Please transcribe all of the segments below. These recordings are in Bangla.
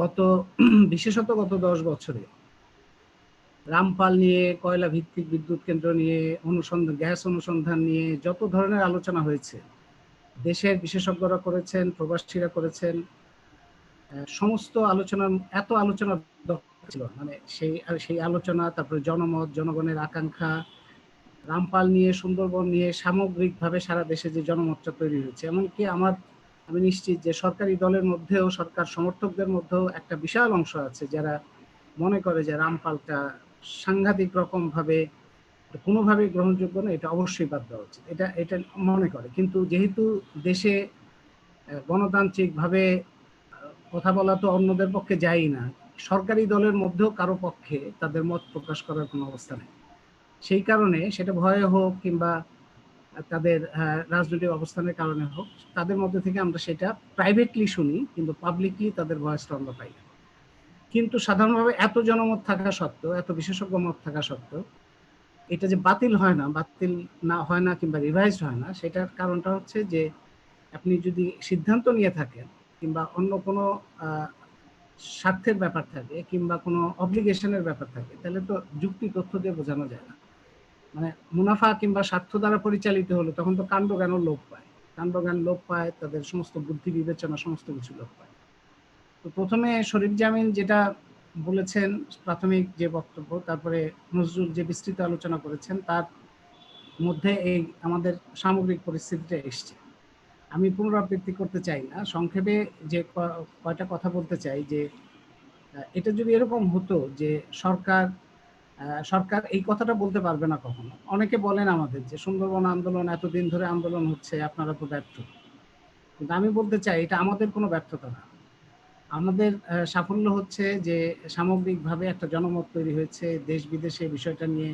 গত বিশেষত গত 10 বছরে রামপাল নিয়ে, কয়লা ভিত্তিক বিদ্যুৎ কেন্দ্র নিয়ে, গ্যাস অনুসন্ধান নিয়ে যত ধরনের আলোচনা হয়েছে, দেশের বিশেষজ্ঞরা করেছেন, প্রবাসীরা করেছেন, সমস্ত আলোচনা, এত আলোচনা দরকার ছিল, মানে সেই আলোচনা, তারপরে জনমত, জনগণের আকাঙ্ক্ষা, রামপাল নিয়ে, সুন্দরবন নিয়ে সামগ্রিকভাবে সারা দেশে যে জনমতটা তৈরি হয়েছে, এমনকি আমি নিশ্চিত যে সরকারি দলের মধ্যেও, সরকার সমর্থকদের মধ্যেও একটা বিশাল অংশ আছে যারা মনে করে যে রামপালটা সাংঘাতিক রকম ভাবে কোনোভাবেই গ্রহণযোগ্য না, এটা অবশ্যই বাদ দেওয়া উচিত, এটা এটা মনে করে। কিন্তু যেহেতু দেশে গণতান্ত্রিক ভাবে কথা বলা তো অন্যদের পক্ষে যায়ই না, সরকারি দলের মধ্যেও কারো পক্ষে তাদের মত প্রকাশ করার কোনো অবস্থা নেই। সেই কারণে সেটা ভয়ে হোক কিংবা তাদের রাজনৈতিক অবস্থানের কারণে হোক, তাদের মধ্যে থেকে আমরা সেটা প্রাইভেটলি শুনি, কিন্তু পাবলিকলি তাদের ভয়েসটা আমরা পাই না। কিন্তু সাধারণভাবে এত জনমত থাকা সত্ত্বেও, এত বিশেষজ্ঞ মত থাকা সত্ত্বেও এটা যে বাতিল হয় না কিংবা রিভাইজড হয় না, সেটার কারণটা হচ্ছে যে আপনি যদি সিদ্ধান্ত নিয়ে থাকেন কিংবা অন্য কোনো স্বার্থের ব্যাপার থাকে কিংবা কোনো অব্লিগেশনের ব্যাপার থাকে, তাহলে তো যুক্তি তথ্য দিয়ে বোঝানো যায় না। মানে মুনাফা কিংবা স্বার্থ দ্বারা পরিচালিত হলো তখন তো কাণ্ডজ্ঞানও লোপ পায়, কাণ্ডজ্ঞান লোপ পায়, তাদের সমস্ত বুদ্ধি বিবেচনা সমস্ত কিছু লোপ পায়। তো প্রথমে শরীফ জামিল যেটা বলেছেন, প্রাথমিক যে বক্তব্য, তারপরে নজরুল যে বিস্তৃত আলোচনা করেছেন, তার মধ্যে এই আমাদের সামগ্রিক পরিস্থিতিটা এসছে। আমি পুনরাবৃত্তি করতে চাই না, সংক্ষেপে যে কয়টা কথা বলতে চাই যে এটা যদি এরকম হতো যে সরকার এই কথাটা বলতে পারবে না কখনো। অনেকে বলেন আমাদের যে সুন্দরবন আন্দোলন এতদিন ধরে আন্দোলন হচ্ছে, আপনারা তো ব্যর্থ। কিন্তু আমি বলতে চাই এটা আমাদের কোনো ব্যর্থতা না। আমাদের সাফল্য হচ্ছে যে সামগ্রিকভাবে একটা জনমত তৈরি হয়েছে, দেশ বিদেশে বিষয়টা নিয়ে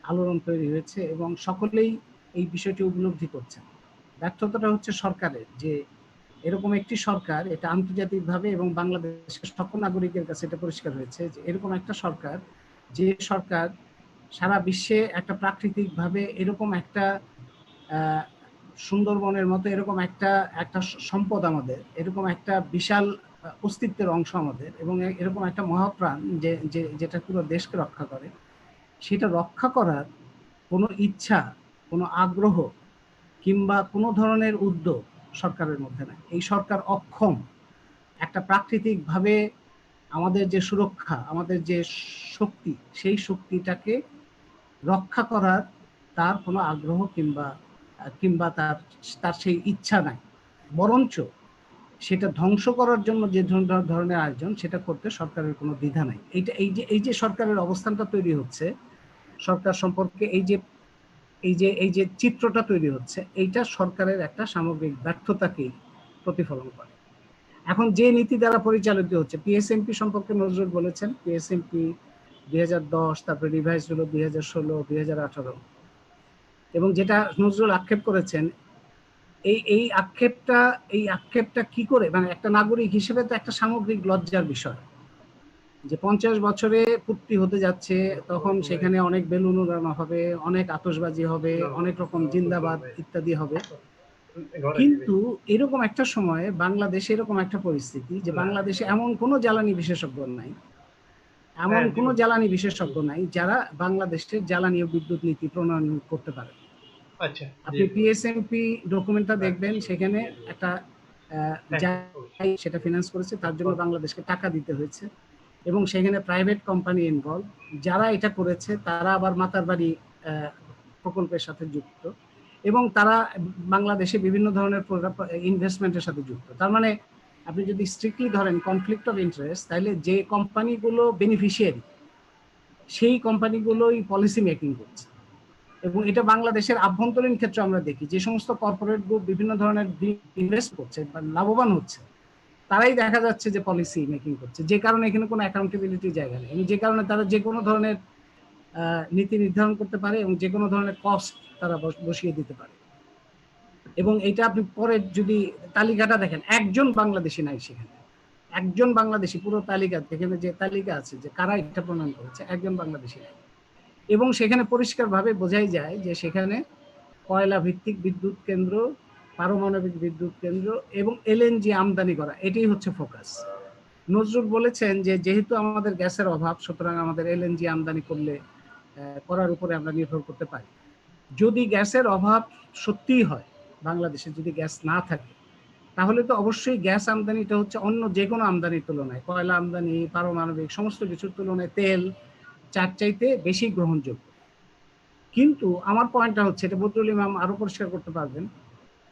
আলোড়ন তৈরি হয়েছে এবং সকলেই এই বিষয়টি উপলব্ধি করছেন। ব্যর্থতাটা হচ্ছে সরকারের, যে এরকম একটি সরকার, এটা আন্তর্জাতিকভাবে এবং বাংলাদেশের সকল নাগরিকের কাছে এটা পরিষ্কার হয়েছে যে এরকম একটা সরকার, যে সরকার সারা বিশ্বে একটা প্রাকৃতিকভাবে এরকম একটা সুন্দরবনের মতো এরকম একটা একটা সম্পদ আমাদের, এরকম একটা বিশাল অস্তিত্বের অংশ আমাদের, এবং এরকম একটা মহাপ্রাণ যেটা পুরো দেশকে রক্ষা করে, সেটা রক্ষা করার কোনো ইচ্ছা, কোনো আগ্রহ কিংবা কোনো ধরনের উদ্যোগ সরকারের মধ্যে নাই। এই সরকার অক্ষম একটা প্রাকৃতিকভাবে আমাদের যে সুরক্ষা, আমাদের যে শক্তি, সেই শক্তিটাকে রক্ষা করার তার কোনো আগ্রহ কিংবা কিংবা তার তার সেই ইচ্ছা নাই। বরঞ্চ সেটা ধ্বংস করার জন্য যে ধরনের আয়োজন, সেটা করতে সরকারের কোনো দ্বিধা নাই। এই যে সরকারের অবস্থানটা তৈরি হচ্ছে, সরকার সম্পর্কে এই যে চিত্রটা তৈরি হচ্ছে, এইটা সরকারের একটা সামগ্রিক ব্যর্থতাকে প্রতিফলন করে। এখন যে নীতি দ্বারা পরিচালিত হচ্ছে, পিএসএমপি সম্পর্কে নজরুল বলেছেন, পিএসএমপি 2010, তারপরে রিভাইজ হলো 2016, 2018, এবং যেটা নজরুল আক্ষেপ করেছেন, এই আক্ষেপটা কি করে, মানে একটা নাগরিক হিসেবে তো একটা সামগ্রিক লজ্জার বিষয় যে 50 বছরে পূর্তি হতে যাচ্ছে, তখন সেখানে অনেক বেলুন উড়ানো হবে, অনেক আতশবাজি হবে, অনেক রকম জিন্দাবাদ ইত্যাদি হবে। কিন্তু এরকম একটা সময়ে বাংলাদেশে এরকম একটা পরিস্থিতি যে বাংলাদেশে এমন কোনো জ্বালানি বিশেষজ্ঞ নাই, যারা বাংলাদেশের জ্বালানি ও বিদ্যুৎ নীতি প্রণয়ন করতে পারে। আচ্ছা, আপনি পিএসএমপি ডকুমেন্টটা দেখবেন, সেখানে একটা সেটা ফিনান্স করেছে, তার জন্য বাংলাদেশকে টাকা দিতে হয়েছে, এবং সেখানে প্রাইভেট কোম্পানি ইনভলভ, যারা এটা করেছে তারা আবার মাতারবাড়ি প্রকল্পের সাথে যুক্ত, এবং তারা বাংলাদেশে বিভিন্ন ধরনের ইনভেস্টমেন্টের সাথে যুক্ত। তার মানে আপনি যদি স্ট্রিক্টলি ধরেন কনফ্লিক্ট অফ ইন্টারেস্ট, তাহলে যে কোম্পানিগুলো বেনিফিশিয়ারি, সেই কোম্পানিগুলোই পলিসি মেকিং করছে। এবং এটা বাংলাদেশের আভ্যন্তরীণ ক্ষেত্রে আমরা দেখি, যে সমস্ত কর্পোরেট গ্রুপ বিভিন্ন ধরনের ইনভেস্ট করছে বা লাভবান হচ্ছে, তারাই দেখা যাচ্ছে যে পলিসি মেকিং করছে, যে কারণে এখানে কোনো অ্যাকাউন্টেবিলিটির জায়গা নেই, এবং যে কারণে তারা যে কোনো ধরনের নীতি নির্ধারণ করতে পারে এবং যে কোনো ধরনের কস্ট তারা বসিয়ে দিতে পারে। এবং এটা আপনি পরে যদি তালিকাটা দেখেন, একজন বাংলাদেশি নাই সেখানে, একজন বাংলাদেশি পুরো তালিকা, এখানে যে তালিকা আছে যে কারা এটা প্রণয়ন করেছে, একজন বাংলাদেশি নাই। এবং সেখানে পরিষ্কারভাবে বোঝাই যায় যে সেখানে কয়লা ভিত্তিক বিদ্যুৎ কেন্দ্র, পারমাণবিক বিদ্যুৎ কেন্দ্র এবং এলএনজি আমদানি করা, এটাই হচ্ছে ফোকাস। নজরুল বলেছেন যে যেহেতু আমাদের গ্যাসের অভাব, সুতরাং আমাদের এলএনজি আমদানি করলে করার উপরে আমরা নির্ভর করতে পারি। যদি গ্যাসের অভাব সত্যিই হয়, বাংলাদেশে যদি গ্যাস না থাকে, তাহলে তো অবশ্যই গ্যাস আমদানিটা হচ্ছে অন্য যে কোনো আমদানির তুলনায়, কয়লা আমদানি, পারমাণবিক সমস্ত কিছুর তুলনায় তেল চার চাইতে বেশি গ্রহণযোগ্য। কিন্তু আমার পয়েন্টটা হচ্ছে, এটা বদরুল ইমাম আরো পরিষ্কার করতে পারবেন,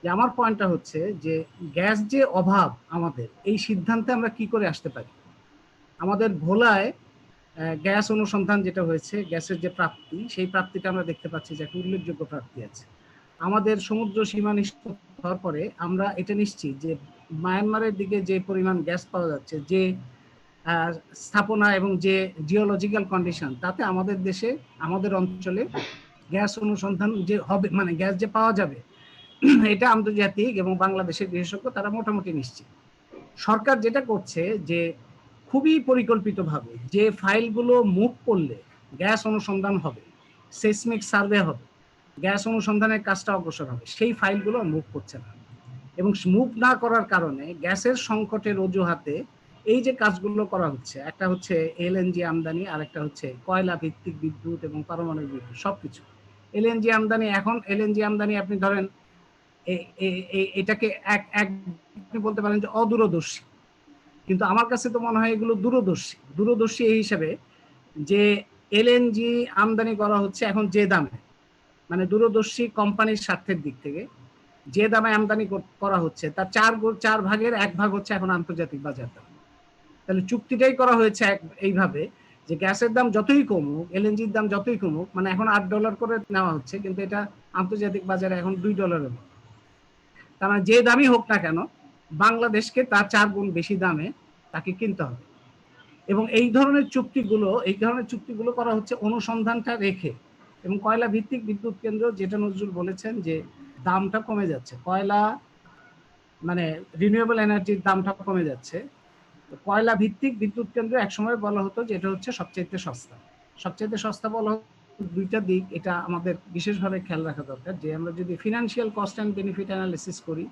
যে আমার পয়েন্টটা হচ্ছে যে গ্যাস যে অভাব আমাদের, এই সিদ্ধান্তে আমরা কি করে আসতে পারি? আমাদের ভোলায় গ্যাস অনুসন্ধান যেটা হয়েছে, গ্যাসের যে প্রাপ্তি, সেই প্রাপ্তিটা আমরা দেখতে পাচ্ছি যে একটা উল্লেখযোগ্য প্রাপ্তি আছে। আমাদের সমুদ্র সীমা নিশ্চিত হওয়ার পরে আমরা এটা নিশ্চিত যে মায়ানমারের দিকে যে পরিমাণ গ্যাস পাওয়া যাচ্ছে, যে স্থাপনা এবং যে জিওলজিক্যাল কন্ডিশন, তাতে আমাদের দেশে, আমাদের অঞ্চলে গ্যাস অনুসন্ধান যে হবে, মানে গ্যাস যে পাওয়া যাবে, এটা আন্তর্জাতিক এবং বাংলাদেশের বিশেষজ্ঞ তারা মোটামুটি নিশ্চিত। সরকার যেটা করছে যে খুবই পরিকল্পিতভাবে যে ফাইলগুলো মুভ করলে গ্যাস অনুসন্ধান হবে, সেসমিক সার্ভে হবে, গ্যাস অনুসন্ধানের কাজটা অগ্রসর হবে, সেই ফাইলগুলো মুভ করছে না। এবং মুভ না করার কারণে গ্যাসের সংকটের অজুহাতে এই যে কাজগুলো করা হচ্ছে, একটা হচ্ছে এলএনজি আমদানি, আর একটা হচ্ছে কয়লা ভিত্তিক বিদ্যুৎ এবং পারমাণবিক বিদ্যুৎ, সবকিছু। এলএনজি আমদানি, এখন এলএনজি আমদানি আপনি ধরেন এটাকে এক এক আপনি বলতে পারেন যে অদূরদর্শী, কিন্তু আমার কাছে তো মনে হয় এগুলো দূরদর্শী। দূরদর্শী এই হিসাবে যে এলএনজি আমদানি করা হচ্ছে এখন যে দামে, মানে দূরদর্শী কোম্পানির স্বার্থের দিক থেকে যে দামে আমদানি করা হচ্ছে, তার চার ভাগের এক ভাগ হচ্ছে এখন আন্তর্জাতিক বাজার দাম। তাহলে চুক্তিটাই করা হয়েছে এইভাবে যে গ্যাসের দাম যতই কমুক, এলএনজির দাম যতই কমুক, মানে এখন $8 করে নেওয়া হচ্ছে, কিন্তু এটা আন্তর্জাতিক বাজারে এখন $2। তার মানে যে দামই হোক না কেন, বাংলাদেশকে তার 4 গুণ বেশি দামে তাকে কিনতে হবে। এবং এই ধরনের চুক্তিগুলো করা হচ্ছে অনুসন্ধানটা রেখে। এবং কয়লা ভিত্তিক বিদ্যুৎ কেন্দ্র, যেটা নজরুল বলেছেন যে দামটা কমে যাচ্ছে, কয়লা মানে রিনিউয়েবল এনার্জির দামটা কমে যাচ্ছে। কয়লা ভিত্তিক বিদ্যুৎ কেন্দ্র একসময় বলা হতো যে এটা হচ্ছে সবচাইতে সস্তা। সবচাইতে সস্তা বলা হতো দুইটা দিক, এটা আমাদের বিশেষভাবে খেয়াল রাখা দরকার, যে আমরা যদি financial cost and benefit analysis করি,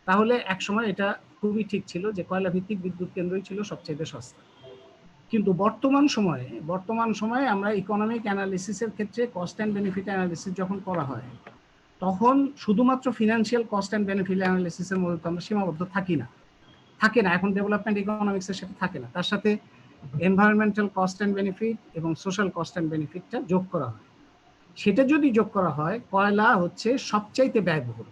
তাহলে একসময় এটা খুবই ঠিক ছিল যে কয়লা ভিত্তিক বিদ্যুৎ কেন্দ্রই ছিল সবচাইতে সস্তা। কিন্তু বর্তমান সময়ে আমরা ইকোনমিক অ্যানালিসিসের ক্ষেত্রে কস্ট অ্যান্ড বেনিফিট অ্যানালিসিস যখন করা হয়, তখন শুধুমাত্র ফিনান্সিয়াল কস্ট অ্যান্ড বেনিফিট অ্যানালিসিসের মধ্যে আমরা সীমাবদ্ধ থাকে না। এখন ডেভেলপমেন্ট ইকোনমিক্সের সাথে থাকে না, তার সাথে এনভায়রনমেন্টাল কস্ট অ্যান্ড বেনিফিট এবং সোশ্যাল কস্ট অ্যান্ড বেনিফিটটা যোগ করা হয়। সেটা যদি যোগ করা হয়, কয়লা হচ্ছে সবচাইতে ব্যয়বহুল।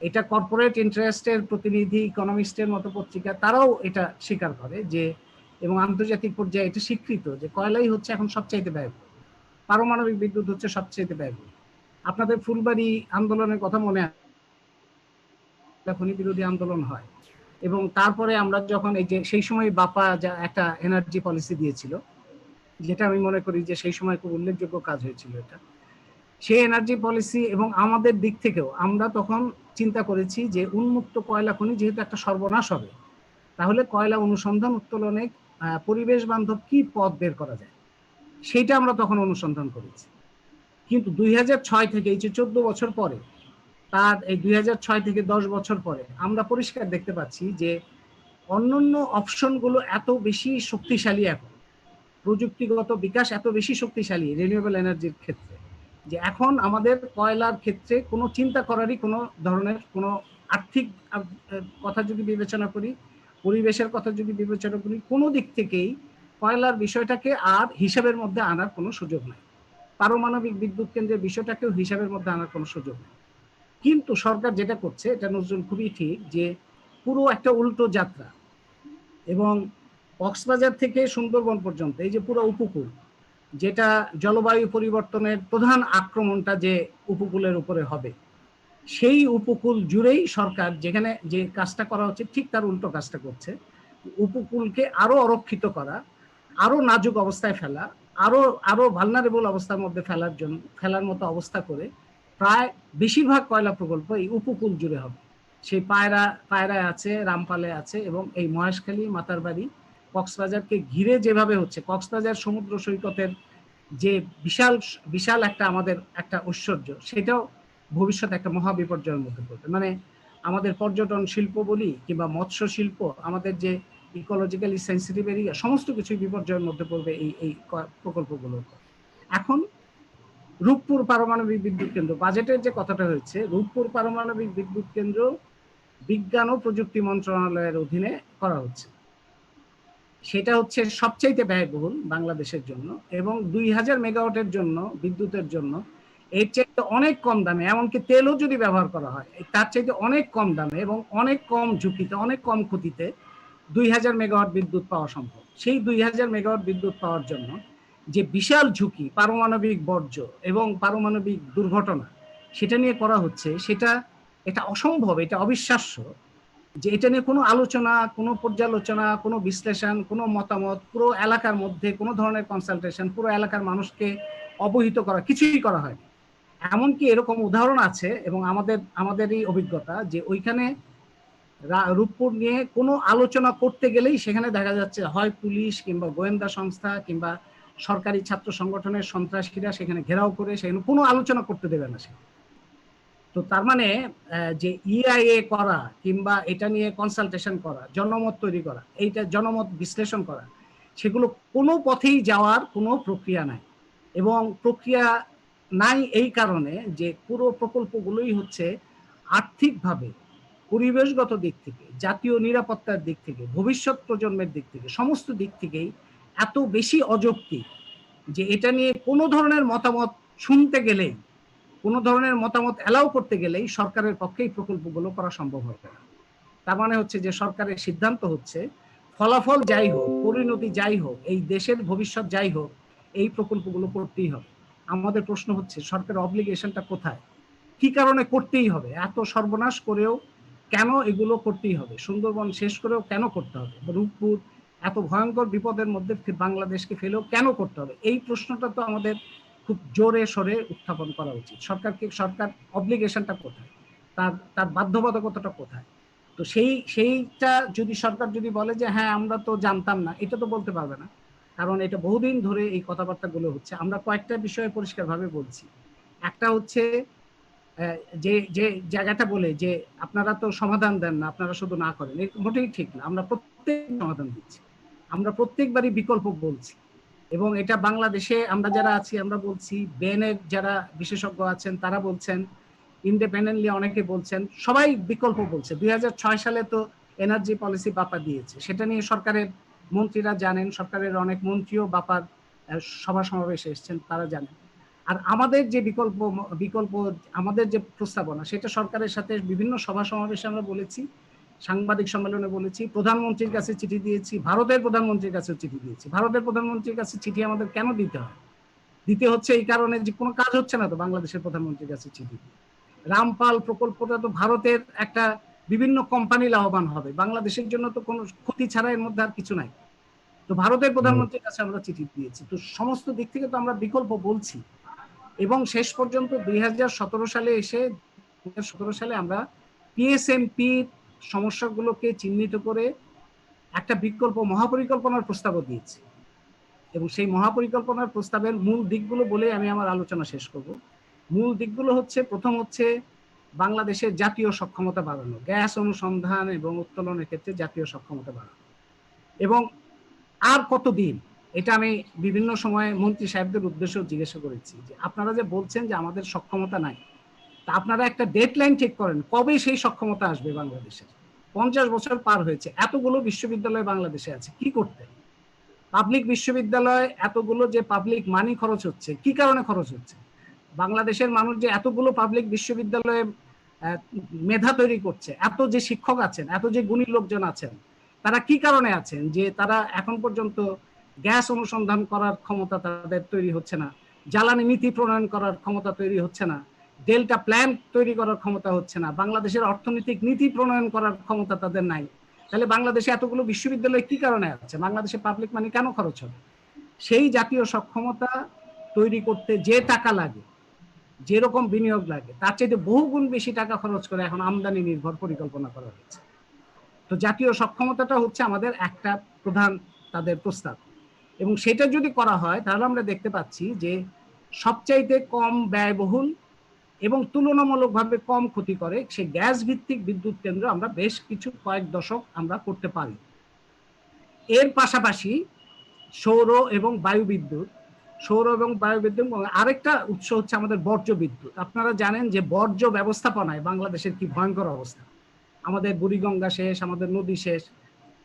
এটা কর্পোরেট ইন্টারেস্টের প্রতিনিধি, ইকোনমিস্টের মতো পত্রিকা, তারাও এটা স্বীকার করে যে, এবং আন্তর্জাতিক পর্যায়ে এটা স্বীকৃত যে কয়লাই হচ্ছে এখন সবচাইতে ব্যয়বহুল। পারমাণবিক বিদ্যুৎ হচ্ছে সবচাইতে ব্যয়বহুল। আপনাদের ফুলবাড়ি আন্দোলনের কথা মনে আছে, খনি বিরোধী আন্দোলন হয়, এবং তারপরে আমরা যখন এই যে সেই সময় বাপা যা একটা এনার্জি পলিসি দিয়েছিল, যেটা আমি মনে করি যে সেই সময় খুব উল্লেখযোগ্য কাজ হয়েছিল এটা, সেই এনার্জি পলিসি, এবং আমাদের দিক থেকেও আমরা তখন চিন্তা করেছি যে উন্মুক্ত কয়লা খনি যেহেতু একটা সর্বনাশ হবে, তাহলে কয়লা অনুসন্ধান উত্তোলনে পরিবেশ বান্ধব কি পথ বের করা যায়, সেইটা আমরা তখন অনুসন্ধান করেছি। কিন্তু 2006 থেকে, এই যে 14 বছর পরে, তার এই 2006 থেকে 10 বছর পরে আমরা পরিষ্কার দেখতে পাচ্ছি যে অন্যান্য অপশনগুলো এত বেশি শক্তিশালী, এখন প্রযুক্তিগত বিকাশ এত বেশি শক্তিশালী রিনিউয়েবল এনার্জির ক্ষেত্রে, যে এখন আমাদের কয়লার ক্ষেত্রে কোনো চিন্তা করারই কোনো ধরনের কোনো আর্থিক কথা যদি বিবেচনা করি, পরিবেশের কথা যদি বিবেচনা করি, কোনো দিক থেকেই কয়লার বিষয়টাকে আর হিসাবের মধ্যে আনার কোনো সুযোগ নাই। পারমাণবিক বিদ্যুৎ কেন্দ্রের বিষয়টাকেও হিসাবের মধ্যে আনার কোনো সুযোগ নেই। কিন্তু সরকার যেটা করছে, এটা নজরুল খুবই ঠিক, যে পুরো একটা উল্টো যাত্রা। এবং কক্সবাজার থেকে সুন্দরবন পর্যন্ত এই যে পুরো উপকূল, যেটা জলবায়ু পরিবর্তনের প্রধান আক্রমণটা যে উপকূলের উপরে হবে, সেই উপকূল জুড়েই সরকার যেখানে যে কাজটা করা হচ্ছে, ঠিক তার উল্টো কাজটা করছে। উপকূলকে আরো অরক্ষিত করা, আরো নাজুক অবস্থায় ফেলা, আরো ভালনারেবল অবস্থার মধ্যে ফেলার মতো অবস্থা করে প্রায় বেশিরভাগ কয়লা প্রকল্প এই উপকূল জুড়ে হবে। সেই পায়রায় আছে, রামপালে আছে, এবং এই মহেশখালী, মাতারবাড়ি, কক্সবাজারকে ঘিরে যেভাবে হচ্ছে, কক্সবাজার সমুদ্র সৈকতের যে বিশাল বিশাল একটা আমাদের একটা ঐশ্বর্য, সেটাও ভবিষ্যতে একটা মহা বিপর্যয়ের মধ্যে পড়বে। মানে আমাদের পর্যটন শিল্প বলি কিংবা মৎস্য শিল্প, আমাদের যে ইকোলজিক্যালি সেন্সিটিভ এরিয়া, সমস্ত কিছুই বিপর্যয়ের মধ্যে পড়বে এই প্রকল্পগুলো। এখন রূপপুর পারমাণবিক বিদ্যুৎ কেন্দ্র, বাজেটের যে কথাটা হয়েছে, রূপপুর পারমাণবিক বিদ্যুৎ কেন্দ্র বিজ্ঞান ও প্রযুক্তি মন্ত্রণালয়ের অধীনে করা হচ্ছে। সেটা হচ্ছে সবচাইতে ব্যয়বহুল বাংলাদেশের জন্য, এবং 2000 মেগাওয়াটের জন্য, বিদ্যুতের জন্য এর চাইতে অনেক কম দামে, এমনকি তেলও যদি ব্যবহার করা হয় তার চাইতে অনেক কম দামে এবং অনেক কম ঝুঁকিতে, অনেক কম ক্ষতিতে 2000 মেগাওয়াট বিদ্যুৎ পাওয়া সম্ভব। সেই 2000 মেগাওয়াট বিদ্যুৎ পাওয়ার জন্য যে বিশাল ঝুঁকি, পারমাণবিক বর্জ্য এবং পারমাণবিক দুর্ঘটনা সেটা নিয়ে করা হচ্ছে, এটা অসম্ভব, এটা অবিশ্বাস্য যে এটা নিয়ে কোনো আলোচনা, কোনো পর্যালোচনা, কোনো বিশ্লেষণ, কোনো মতামত, পুরো এলাকার মধ্যে কোনো ধরনের কনসালটেশন, পুরো এলাকার মানুষকে অবহিত করা, কিছুই করা হয়। এমনকি এরকম উদাহরণ আছে এবং আমাদেরই অভিজ্ঞতা যে ওইখানে রূপপুর নিয়ে কোনো আলোচনা করতে গেলেই সেখানে দেখা যাচ্ছে হয় পুলিশ কিংবা গোয়েন্দা সংস্থা কিংবা সরকারি ছাত্র সংগঠনের সন্ত্রাসীরা সেখানে ঘেরাও করে সেখানে কোনো আলোচনা করতে দেবে না। তো তার মানে যে ইআইএ করা কিংবা এটা নিয়ে কনসালটেশন করা, জনমত তৈরি করা, এইটা জনমত বিশ্লেষণ করা, সেগুলো কোনো পথেই যাওয়ার কোনো প্রক্রিয়া নাই। এবং প্রক্রিয়া নাই এই কারণে যে পুরো প্রকল্পগুলোই হচ্ছে আর্থিকভাবে, পরিবেশগত দিক থেকে, জাতীয় নিরাপত্তার দিক থেকে, ভবিষ্যৎ প্রজন্মের দিক থেকে, সমস্ত দিক থেকেই এত বেশি অযৌক্তিক যে এটা নিয়ে কোনো ধরনের মতামত শুনতে গেলেই, কোনো ধরনের মতামত অ্যালাউ করতে গেলেই সরকারের পক্ষে এই প্রকল্পগুলো করা সম্ভব হবে না। তার মানে হচ্ছে যে সরকারের সিদ্ধান্ত হচ্ছে ফলাফল যাই হোক, পরিণতি যাই হোক, এই দেশের ভবিষ্যৎ যাই হোক, এই প্রকল্পগুলো করতেই হবে। আমাদের প্রশ্ন হচ্ছে সরকারের অব্লিগেশনটা কোথায়, কি কারণে করতেই হবে? এত সর্বনাশ করেও কেন এগুলো করতেই হবে? সুন্দরবন শেষ করেও কেন করতে হবে? রূপপুর এত ভয়ঙ্কর বিপদের মধ্যে বাংলাদেশকে ফেলেও কেন করতে হবে? এই প্রশ্নটা তো আমাদের খুব জোরে সরে উত্থাপন করা উচিত। সরকার অব্লিগেশনটা কোথায়, তার বাধ্যবাধকতাটা কোথায়? তো সেইটা যদি সরকার যদি বলে যে হ্যাঁ আমরা তো জানতাম না, এটা তো বলতে পারবে না, কারণ এটা বহুদিন ধরে এই কথাবার্তাগুলো হচ্ছে। আমরা কয়েকটা বিষয়ে পরিষ্কারভাবে বলছি। একটা হচ্ছে যে যে জায়গাটা বলে যে আপনারা তো সমাধান দেন না, আপনারা শুধু না করেন, মোটেই ঠিক না। আমরা প্রত্যেক সমাধান দিচ্ছি, আমরা প্রত্যেকবারই বিকল্প বলছি। এবং এটা বাংলাদেশে আমরা যারা আছি আমরা বলছি, বেনের যারা বিশেষজ্ঞ আছেন তারা বলছেন, ইন্ডিপেন্ডেন্টলি অনেকে বলছেন, সবাই বিকল্প বলছে। 2006 সালে তো এনার্জি পলিসি বাপা দিয়েছে, সেটা নিয়ে সরকারের মন্ত্রীরা জানেন, সরকারের অনেক মন্ত্রীও বাপার সভা সমাবেশে এসেছেন, তারা জানেন। আর আমাদের যে বিকল্প আমাদের যে প্রস্তাবনা, সেটা সরকারের সাথে বিভিন্ন সভা সমাবেশে আমরা বলেছি, সাংবাদিক সম্মেলনে বলেছি, প্রধানমন্ত্রীর কাছে চিঠি দিয়েছি, ভারতের প্রধানমন্ত্রীর কাছে চিঠি দিয়েছি। ভারতের প্রধানমন্ত্রীর কাছে চিঠি আমাদের কেন দিতে হয়? দিতে হচ্ছে এই কারণে যে কোনো কাজ হচ্ছে না তো বাংলাদেশের প্রধানমন্ত্রীর কাছে চিঠি। রামপাল প্রকল্পটা তো ভারতের একটা বিভিন্ন কোম্পানি লাভবান হবে, বাংলাদেশের জন্য তো কোনো ক্ষতি ছাড়া এর মধ্যে আর কিছু নাই। তো ভারতের প্রধানমন্ত্রীর কাছে আমরা চিঠি দিয়েছি। তো সমস্ত দিক থেকে তো আমরা বিকল্প বলছি। এবং শেষ পর্যন্ত 2017 সালে এসে 2017 সালে আমরা পিএসএমপি সমস্যাগুলোকে চিহ্নিত করে একটা বিকল্প মহাপরিকল্পনার প্রস্তাবও দিয়েছি। এবং সেই মহাপরিকল্পনার প্রস্তাবের মূল দিকগুলো বলে আমি আমার আলোচনা শেষ করব। মূল দিকগুলো হচ্ছে, প্রথম হচ্ছে বাংলাদেশের জাতীয় সক্ষমতা বাড়ানো, গ্যাস অনুসন্ধান এবং উত্তোলনের ক্ষেত্রে জাতীয় সক্ষমতা বাড়ানো। এবং আর কতদিন, এটা আমি বিভিন্ন সময়ে মন্ত্রী সাহেবদের উদ্দেশ্যেও জিজ্ঞাসা করেছি যে আপনারা যে বলছেন যে আমাদের সক্ষমতা নাই, তা আপনারা একটা ডেডলাইন ঠিক করেন, কবে সেই সক্ষমতা আসবে বাংলাদেশের? 50 বছর পার হয়েছে, এতগুলো বিশ্ববিদ্যালয় বাংলাদেশে আছে, কি করতে? পাবলিক বিশ্ববিদ্যালয় এতগুলো, যে পাবলিক মানি খরচ হচ্ছে, কি কারণে খরচ হচ্ছে? বাংলাদেশের মানুষ যে এতগুলো পাবলিক বিশ্ববিদ্যালয়ে মেধা তৈরি করছে, এত যে শিক্ষক আছেন, এত যে গুণী লোকজন আছেন, তারা কি কারণে আছেন? যে তারা এখন পর্যন্ত গ্যাস অনুসন্ধান করার ক্ষমতা তাদের তৈরি হচ্ছে না, জ্বালানি নীতি প্রণয়ন করার ক্ষমতা তৈরি হচ্ছে না, ডেল্টা প্ল্যান তৈরি করার ক্ষমতা হচ্ছে না, বাংলাদেশের অর্থনৈতিক নীতি প্রণয়ন করার ক্ষমতা তাদের নাই। তাহলে বাংলাদেশে এতগুলো বিশ্ববিদ্যালয় কি কারণে আছে? বাংলাদেশে পাবলিক মানি কেন খরচ হবে? সেই জাতীয় সক্ষমতা তৈরি করতে যে টাকা লাগে, যেরকম বিনিয়োগ লাগে, তার চাইতে বহুগুণ বেশি টাকা খরচ করে এখন আমদানি নির্ভর পরিকল্পনা করা হয়েছে। তো জাতীয় সক্ষমতাটা হচ্ছে আমাদের একটা প্রধান তাদের প্রস্তাব। এবং সেটা যদি করা হয় তাহলে আমরা দেখতে পাচ্ছি যে সবচাইতে কম ব্যয়বহুল এবং তুলনামূলকভাবে কম ক্ষতি করে সেই গ্যাস ভিত্তিক বিদ্যুৎ কেন্দ্র আমরা বেশ কিছু কয়েক দশক আমরা করতে পারি। এর পাশাপাশি সৌর এবং বায়ু বিদ্যুৎ, এবং আরেকটা উৎস হচ্ছে আমাদের বর্জ্য বিদ্যুৎ। আপনারা জানেন যে বর্জ্য ব্যবস্থাপনায় বাংলাদেশের কি ভয়ঙ্কর অবস্থা। আমাদের বুড়িগঙ্গা শেষ, আমাদের নদী শেষ।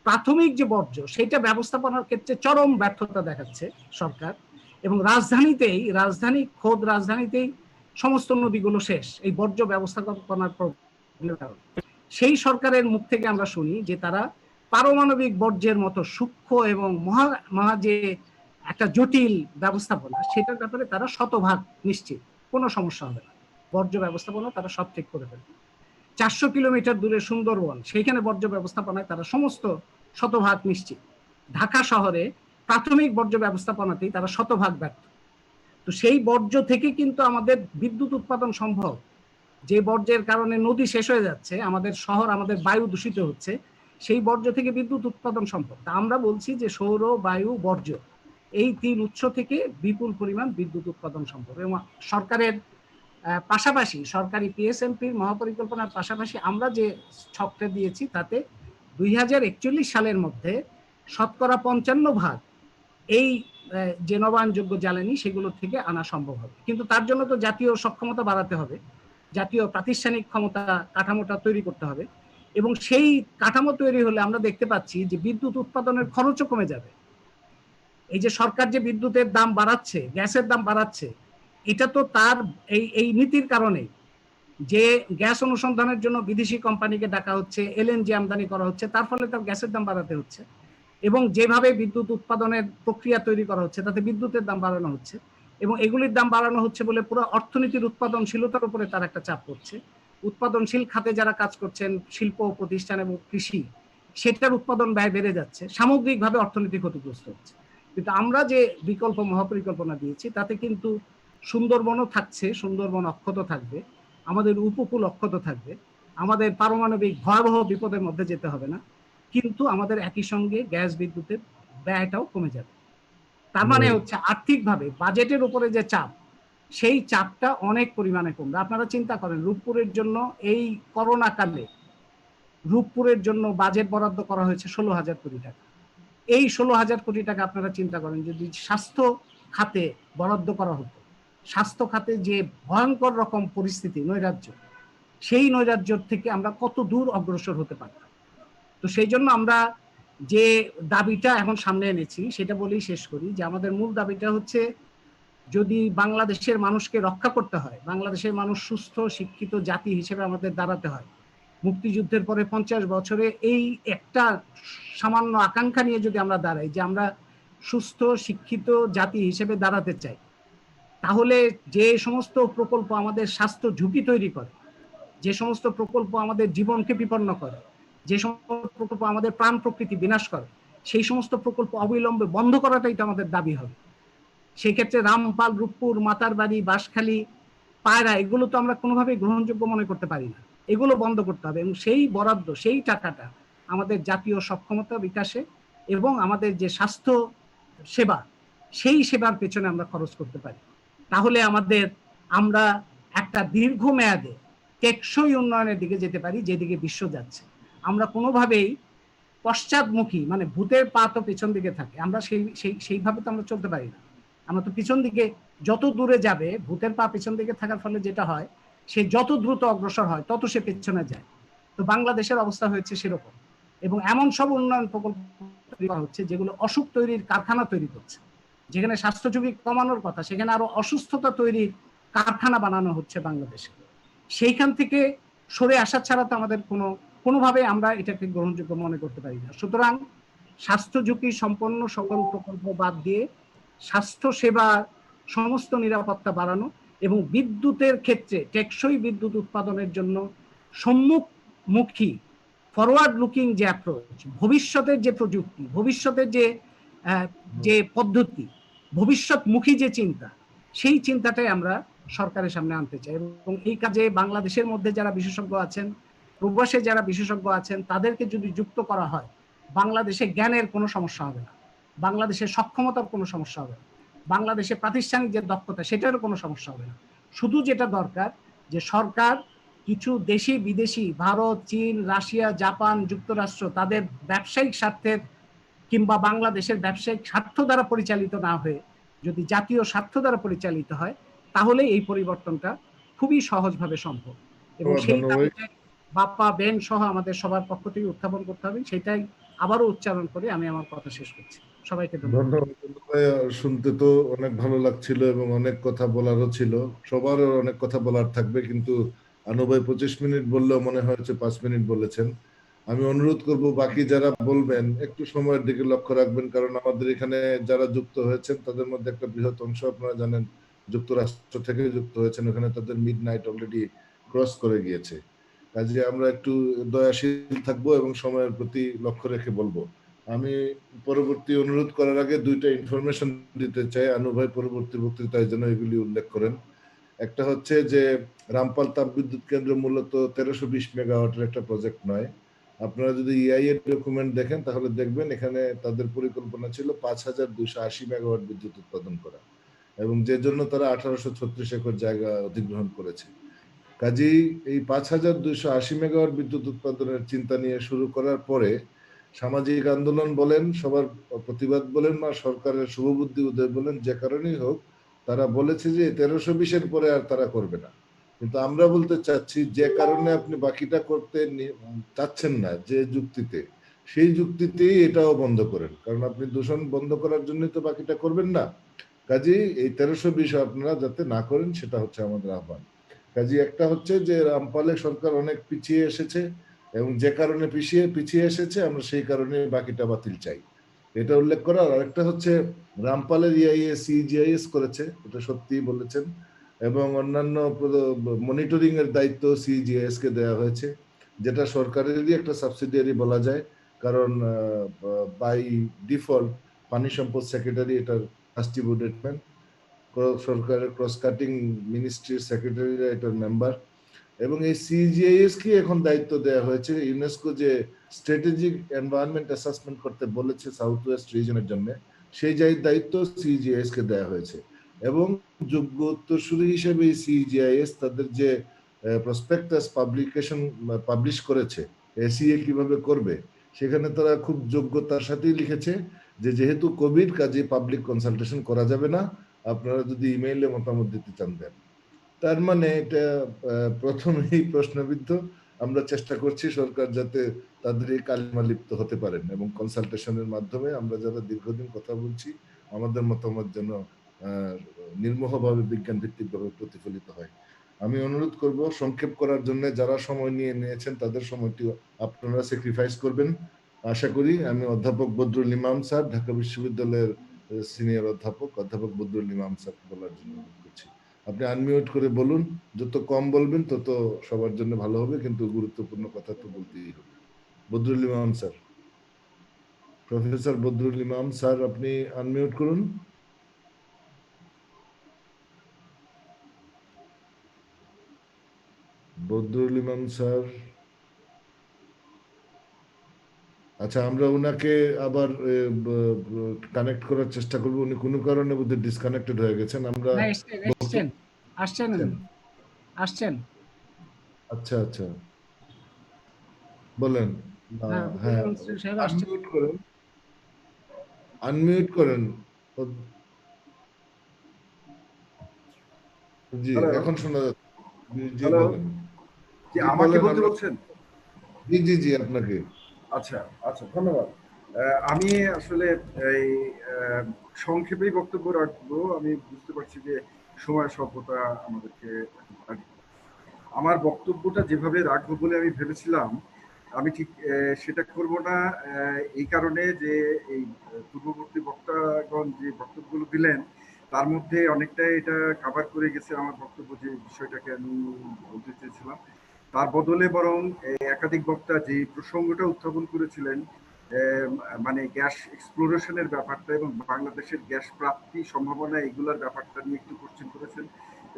প্রাথমিক যে বর্জ্য সেটা ব্যবস্থাপনার ক্ষেত্রে চরম ব্যর্থতা দেখাচ্ছে সরকার, এবং খোদ রাজধানীতেই সমস্ত নদীগুলো শেষ এই বর্জ্য ব্যবস্থাপনার কারণে। সেই সরকারের মুখ থেকে আমরা শুনি যে তারা পারমাণবিক বর্জ্যের মতো সূক্ষ্ম এবং মহা যে একটা জটিল ব্যবস্থাপনা, সেটার ব্যাপারে তারা শতভাগ নিশ্চিত, কোনো সমস্যা হবে না, বর্জ্য ব্যবস্থাপনা তারা সব ঠিক করে ফেলবে। 400 কিলোমিটার দূরে সুন্দরবন, সেইখানে বর্জ্য ব্যবস্থাপনায় তারা সমস্ত শতভাগ নিশ্চিত। ঢাকা শহরে প্রাথমিক বর্জ্য ব্যবস্থাপনাতেই তারা শতভাগ ব্যর্থ। তো সেই বর্জ্য থেকে কিন্তু আমাদের বিদ্যুৎ উৎপাদন সম্ভব। যে বর্জ্যের কারণে নদী শেষ হয়ে যাচ্ছে, আমাদের শহর, আমাদের বায়ু দূষিত হচ্ছে, সেই বর্জ্য থেকে বিদ্যুৎ উৎপাদন সম্ভব। তা আমরা বলছি যে সৌর, বায়ু, বর্জ্য, এই 3 উৎস থেকে বিপুল পরিমাণ বিদ্যুৎ উৎপাদন সম্ভব। এবং সরকারের পাশাপাশি, সরকারি পিএসএমপির মহাপরিকল্পনার পাশাপাশি আমরা যে ছকটা দিয়েছি তাতে 2041 সালের মধ্যে শতকরা 55% এই যে নবায়নযোগ্য জ্বালানি সেগুলো থেকে আনা সম্ভব হবে। কিন্তু তার জন্য তো জাতীয় সক্ষমতা বাড়াতে হবে, জাতীয় প্রাতিষ্ঠানিক ক্ষমতা কাঠামোটা তৈরি করতে হবে, এবং সেই কাঠামো তৈরি হলে আমরা দেখতে পাচ্ছি যে বিদ্যুৎ উৎপাদনের খরচও কমে যাবে। এই যে সরকার যে বিদ্যুতের দাম বাড়াচ্ছে, গ্যাসের দাম বাড়াচ্ছে, এটা তো তার এই নীতির কারণে, যে গ্যাস অনুসন্ধানের জন্য বিদেশি কোম্পানিকে ডাকা হচ্ছে, এলএনজি আমদানি করা হচ্ছে, তার ফলে তার গ্যাসের দাম বাড়াতে হচ্ছে। এবং যেভাবে বিদ্যুৎ উৎপাদনের প্রক্রিয়া তৈরি করা হচ্ছে তাতে বিদ্যুতের দাম বাড়ানো হচ্ছে, এবং এগুলির দাম বাড়ানো হচ্ছে বলে পুরো অর্থনীতির উৎপাদনশীলতার উপরে তার একটা চাপ পড়ছে। উৎপাদনশীল খাতে যারা কাজ করছেন, শিল্প প্রতিষ্ঠান এবং কৃষি, সেটার উৎপাদন ব্যয় বেড়ে যাচ্ছে, সামগ্রিকভাবে অর্থনীতি ক্ষতিগ্রস্ত হচ্ছে। কিন্তু আমরা যে বিকল্প মহাপরিকল্পনা দিয়েছি তাতে কিন্তু সুন্দরবনও থাকছে, সুন্দরবন অক্ষত থাকবে, আমাদের উপকূল অক্ষত থাকবে, আমাদের পারমাণবিক ভয়াবহ বিপদের মধ্যে যেতে হবে না, কিন্তু আমাদের একই সঙ্গে গ্যাস বিদ্যুতের ব্যয়টাও কমে যাবে। তার মানে হচ্ছে আর্থিকভাবে বাজেটের উপরে যে চাপ, সেই চাপটা অনেক পরিমাণে কমবে। আপনারা চিন্তা করেন, রূপপুরের জন্য এই করোনা কালে রূপপুরের জন্য বাজেট বরাদ্দ করা হয়েছে 16,000 কোটি টাকা। এই 16,000 কোটি টাকা আপনারা চিন্তা করেন যদি স্বাস্থ্য খাতে বরাদ্দ করা হতো, স্বাস্থ্য খাতে যে ভয়ঙ্কর রকম পরিস্থিতি, নৈরাজ্য, সেই নৈরাজ্যের থেকে আমরা কত দূর অগ্রসর হতে পারতাম। তো সেই জন্য আমরা যে দাবিটা এখন সামনে এনেছি সেটা বলেই শেষ করি, যে আমাদের মূল দাবিটা হচ্ছে, যদি বাংলাদেশের মানুষকে রক্ষা করতে হয়, বাংলাদেশের মানুষ সুস্থ শিক্ষিত জাতি হিসেবে আমাদের দাঁড়াতে হয়, মুক্তিযুদ্ধের পরে 50 বছরে এই একটা সামান্য আকাঙ্ক্ষা নিয়ে যদি আমরা দাঁড়াই যে আমরা সুস্থ শিক্ষিত জাতি হিসেবে দাঁড়াতে চাই, তাহলে যে সমস্ত প্রকল্প আমাদের স্বাস্থ্য ঝুঁকি তৈরি করে, যে সমস্ত প্রকল্প আমাদের জীবনকে বিপন্ন করে, যে সমস্ত প্রকল্প আমাদের প্রাণ প্রকৃতি বিনাশ করে, সেই সমস্ত প্রকল্প অবিলম্বে বন্ধ করাটাই তো আমাদের দাবি হবে। সেই ক্ষেত্রে রামপাল, রূপপুর, মাতারবাড়ি, বাঁশখালী, পায়রা, এগুলো তো আমরা কোনোভাবেই গ্রহণযোগ্য মনে করতে পারি না। এগুলো বন্ধ করতে হবে, এবং সেই বরাদ্দ, সেই টাকাটা আমাদের জাতীয় সক্ষমতা বিকাশে এবং আমাদের যে স্বাস্থ্য সেবা, সেই সেবার পেছনে আমরা খরচ করতে পারি। তাহলে আমরা একটা দীর্ঘমেয়াদে টেকসই উন্নয়নের দিকে যেতে পারি, যেদিকে বিশ্ব যাচ্ছে। আমরা কোনোভাবেই পশ্চাৎমুখী, মানে ভূতের পা তো পেছন দিকে থাকে, আমরা সেইভাবে তো আমরা চলতে পারি না। আমরা তো পিছন দিকে, যত দূরে যাবে ভূতের পা পেছন দিকে থাকার ফলে যেটা হয়, সে যত দ্রুত অগ্রসর হয় তত সে পেছনে যায়। তো বাংলাদেশের অবস্থা হয়েছে সেরকম, এবং এমন সব উন্নয়ন প্রকল্প তৈরি করা হচ্ছে যেগুলো অসুখ তৈরির কারখানা তৈরি করছে। যেখানে স্বাস্থ্য ঝুঁকি কমানোর কথা, সেখানে আরো অসুস্থতা তৈরির কারখানা বানানো হচ্ছে বাংলাদেশে। সেইখান থেকে সরে আসা ছাড়া তো আমাদের কোনোভাবে আমরা এটাকে গ্রহণযোগ্য মনে করতে পারি না। সুতরাং স্বাস্থ্য ঝুঁকি সম্পন্ন সকল প্রকল্প বাদ দিয়ে স্বাস্থ্য সেবা সমস্ত নিরাপত্তা বাড়ানো, এবং বিদ্যুতের ক্ষেত্রে টেকসই বিদ্যুৎ উৎপাদনের জন্য সম্মুখমুখী, ফরওয়ার্ড লুকিং যে অ্যাপ্রোচ, ভবিষ্যতের যে প্রযুক্তি, ভবিষ্যতের যে পদ্ধতি, ভবিষ্যৎমুখী যে চিন্তা, সেই চিন্তাটাই আমরা সরকারের সামনে আনতে চাই। এবং এই কাজে বাংলাদেশের মধ্যে যারা বিশেষজ্ঞ আছেন, প্রবাসে যারা বিশেষজ্ঞ আছেন, তাদেরকে যদি যুক্ত করা হয়, বাংলাদেশে জ্ঞানের কোনো সমস্যা হবে না, বাংলাদেশের সক্ষমতার কোনো সমস্যা হবে না, বাংলাদেশের প্রাতিষ্ঠানিক যে দক্ষতা সেটারও কোনো সমস্যা হবে না। শুধু যেটা দরকার, যে সরকার কিছু দেশি বিদেশি, ভারত, চীন, রাশিয়া, জাপান, যুক্তরাষ্ট্র, তাদের ব্যবসায়িক স্বার্থের কিংবা বাংলাদেশের ব্যবসায়িক স্বার্থ দ্বারা পরিচালিত না হয়ে যদি জাতীয় স্বার্থ দ্বারা পরিচালিত হয়, তাহলে এই পরিবর্তনটা খুবই সহজভাবে সম্ভব। এবং সেই দাবিতে বাপ্পা বেন সহ আমাদের সবার পক্ষ থেকে উত্থাপন করতে হবে, সেটাই আবারও উচ্চারণ করে আমি আমার কথা শেষ করছি। সবাইকে ধন্যবাদ। শুনতে তো অনেক ভালো লাগছিল এবং অনেক কথা বলারও ছিল, সবারও অনেক কথা বলার থাকবে, কিন্তু আনু ভাই 25 মিনিট বললেও মনে হয়েছে 5 মিনিট বলেছেন। আমি অনুরোধ করব বাকি যারা বলবেন একটু সময়ের দিকে লক্ষ্য রাখবেন, কারণ আমাদের এখানে যারা যুক্ত হয়েছেন তাদের মধ্যে একটা বৃহৎ অংশ আপনারা জানেন যুক্তরাষ্ট্র থেকে যুক্ত হয়েছেন, ওখানে তাদের মিড নাইট অলরেডি ক্রস করে গিয়েছে। কাজে আমরা একটু দয়াশীল থাকবো এবং সময়ের প্রতি লক্ষ্য রেখে বলবো। আমি পরবর্তী অনুরোধ করার আগে দুইটা ইনফরমেশন দিতে চাই, আনু ভাই পরবর্তী বক্তৃতায় যেন এগুলি উল্লেখ করেন। একটা হচ্ছে যে রামপাল তাপবিদ্যুৎ কেন্দ্র মূলত 1320 মেগাওয়াটের একটা প্রজেক্ট নয়। আপনারা যদি ইআই এর ডকুমেন্ট দেখেন তাহলে দেখবেন এখানে তাদের পরিকল্পনা ছিল 5280 মেগাওয়াট বিদ্যুৎ উৎপাদন করা, এবং যে জন্য তারা 1836 একর জায়গা অধিগ্রহণ করেছে। কাজেই এই 5280 মেগাওয়াট বিদ্যুৎ উৎপাদনের চিন্তা নিয়ে শুরু করার পরে সামাজিক আন্দোলন বলেন, সবার প্রতিবাদ বলেন, বা সরকারের শুভবুদ্ধি উদয় বলেন, যে কারণেই হোক, তারা বলেছে যে 1320-এর পরে আর তারা করবে না। কিন্তু আমরা বলতে চাচ্ছি, যে কারণে আপনি বাকিটা করতে চাচ্ছেন না যে যুক্তিতে, সেই যুক্তিতেই এটাও বন্ধ করেন, কারণ আপনি দূষণ বন্ধ করার জন্য তো বাকিটা করবেন না। কাজেই এই 1320 আপনারা যাতে না করেন, সেটা হচ্ছে আমাদের আহ্বান। কাজে একটা হচ্ছে যে রামপালে সরকার অনেক পিছিয়ে এসেছে, এবং যে কারণে পিছিয়ে এসেছে আমরা সেই কারণে বাকিটা বাতিল চাই, এটা উল্লেখ করা। আর একটা হচ্ছে রামপালের ইআইএস সিজিআইএস করেছে, এটা সত্যিই বলেছেন, এবং অন্যান্য মনিটরিং এর দায়িত্ব সিজিআইএস কে দেওয়া হয়েছে, যেটা সরকারেরই একটা সাবসিডিয়ারি বলা যায়, কারণ বাই ডিফল্ট পানি সম্পদ সেক্রেটারি এটার ট্রাস্টি সরকারের ক্রস কাটিং মিনিস্ট্রির সেক্রেটারিরা এটার মেম্বার, এবং এই সিজিআইএস কে এখন দায়িত্ব দেওয়া হয়েছে ইউনেস্কো যে স্ট্র্যাটেজিক এনভায়রনমেন্ট অ্যাসেসমেন্ট করতে বলেছে সাউথ ওয়েস্ট রিজনের জন্য, সেই দায়িত্ব সিজিআইএস কে দেওয়া হয়েছে। এবং যোগ্য উত্তরসূরি হিসেবে সিজিআইএস তাদের যে প্রসপেক্টাস পাবলিশ করেছে এসিএ কিভাবে করবে, সেখানে তারা খুব যোগ্যতার সাথেই লিখেছে যে যেহেতু কোভিড, কাজে পাবলিক কনসালটেশন করা যাবে না, আপনারা যদি ইমেইলে মতামত দিতে চান দেন। তার মানে এটা প্রথমেই প্রশ্নবিদ্ধ। আমরা চেষ্টা করছি সরকার যাতে তাদের এই কালিমা লিপ্ত হতে পারেন, এবং কনসালটেশনের মাধ্যমে আমরা যারা দীর্ঘদিন কথা বলছি আমাদের মতামত যেন নির্মোহভাবে বিজ্ঞান ভিত্তিক ভাবে প্রতিফলিত হয়। আমি অনুরোধ করব সংক্ষেপ করার জন্য, যারা সময় নিয়েছেন তাদের সময়টি আপনারা স্যাক্রিফাইস করবেন আশা করি। আমি অধ্যাপক বদরুল ইমাম স্যার, ঢাকা বিশ্ববিদ্যালয়ের সিনিয়র অধ্যাপক বদরুল ইমাম স্যার বলার জন্য অনুরোধ করছি। আপনি আনমিউট করে বলুন, যত কম বলবেন তত সবার জন্য ভালো হবে, কিন্তু গুরুত্বপূর্ণ কথা তো বলতেই হবে। বদরুল ইমাম স্যার, প্রফেসর বদরুল ইমাম স্যার, আপনি আনমিউট করুন। বদরুল ইমাম স্যার, আচ্ছা আমরা ওনাকে আবার কানেক্ট করার চেষ্টা করব। উনি কোনো কারণে বোধহয় ডিসকানেক্টেড হয়ে গেছেন। আমরা আসছেন। আচ্ছা আচ্ছা, বলেন। হ্যাঁ, আনমিউট করেন। জি, এখন শোনা যাচ্ছে। জি বলেন। জি, আমাকে বলতে বলছেন? জি জি জি, আপনাকে। আচ্ছা আচ্ছা, ধন্যবাদ। আমি আসলে এই সংক্ষেপেই বক্তব্য রাখবো। আমি বুঝতে পারছি যে সময় স্বল্পতা আমাদেরকে। আমার বক্তব্যটা যেভাবে রাখবো বলে আমি ভেবেছিলাম, আমি ঠিক সেটা করব না, এই কারণে যে এই পূর্ববর্তী বক্তাগণ যে বক্তব্যগুলো দিলেন তার মধ্যে অনেকটাই এটা কাভার করে গেছে আমার বক্তব্য, যে বিষয়টাকে আমি বলতে চেয়েছিলাম। তার বদলে বরং একাধিক বক্তা যে প্রসঙ্গটা উত্থাপন করেছিলেন, মানে গ্যাস এক্সপ্লোরেশনের ব্যাপারটা এবং বাংলাদেশের গ্যাস প্রাপ্তি সম্ভাবনা, এগুলোর ব্যাপারটা নিয়ে একটু কোশ্চেন করেছেন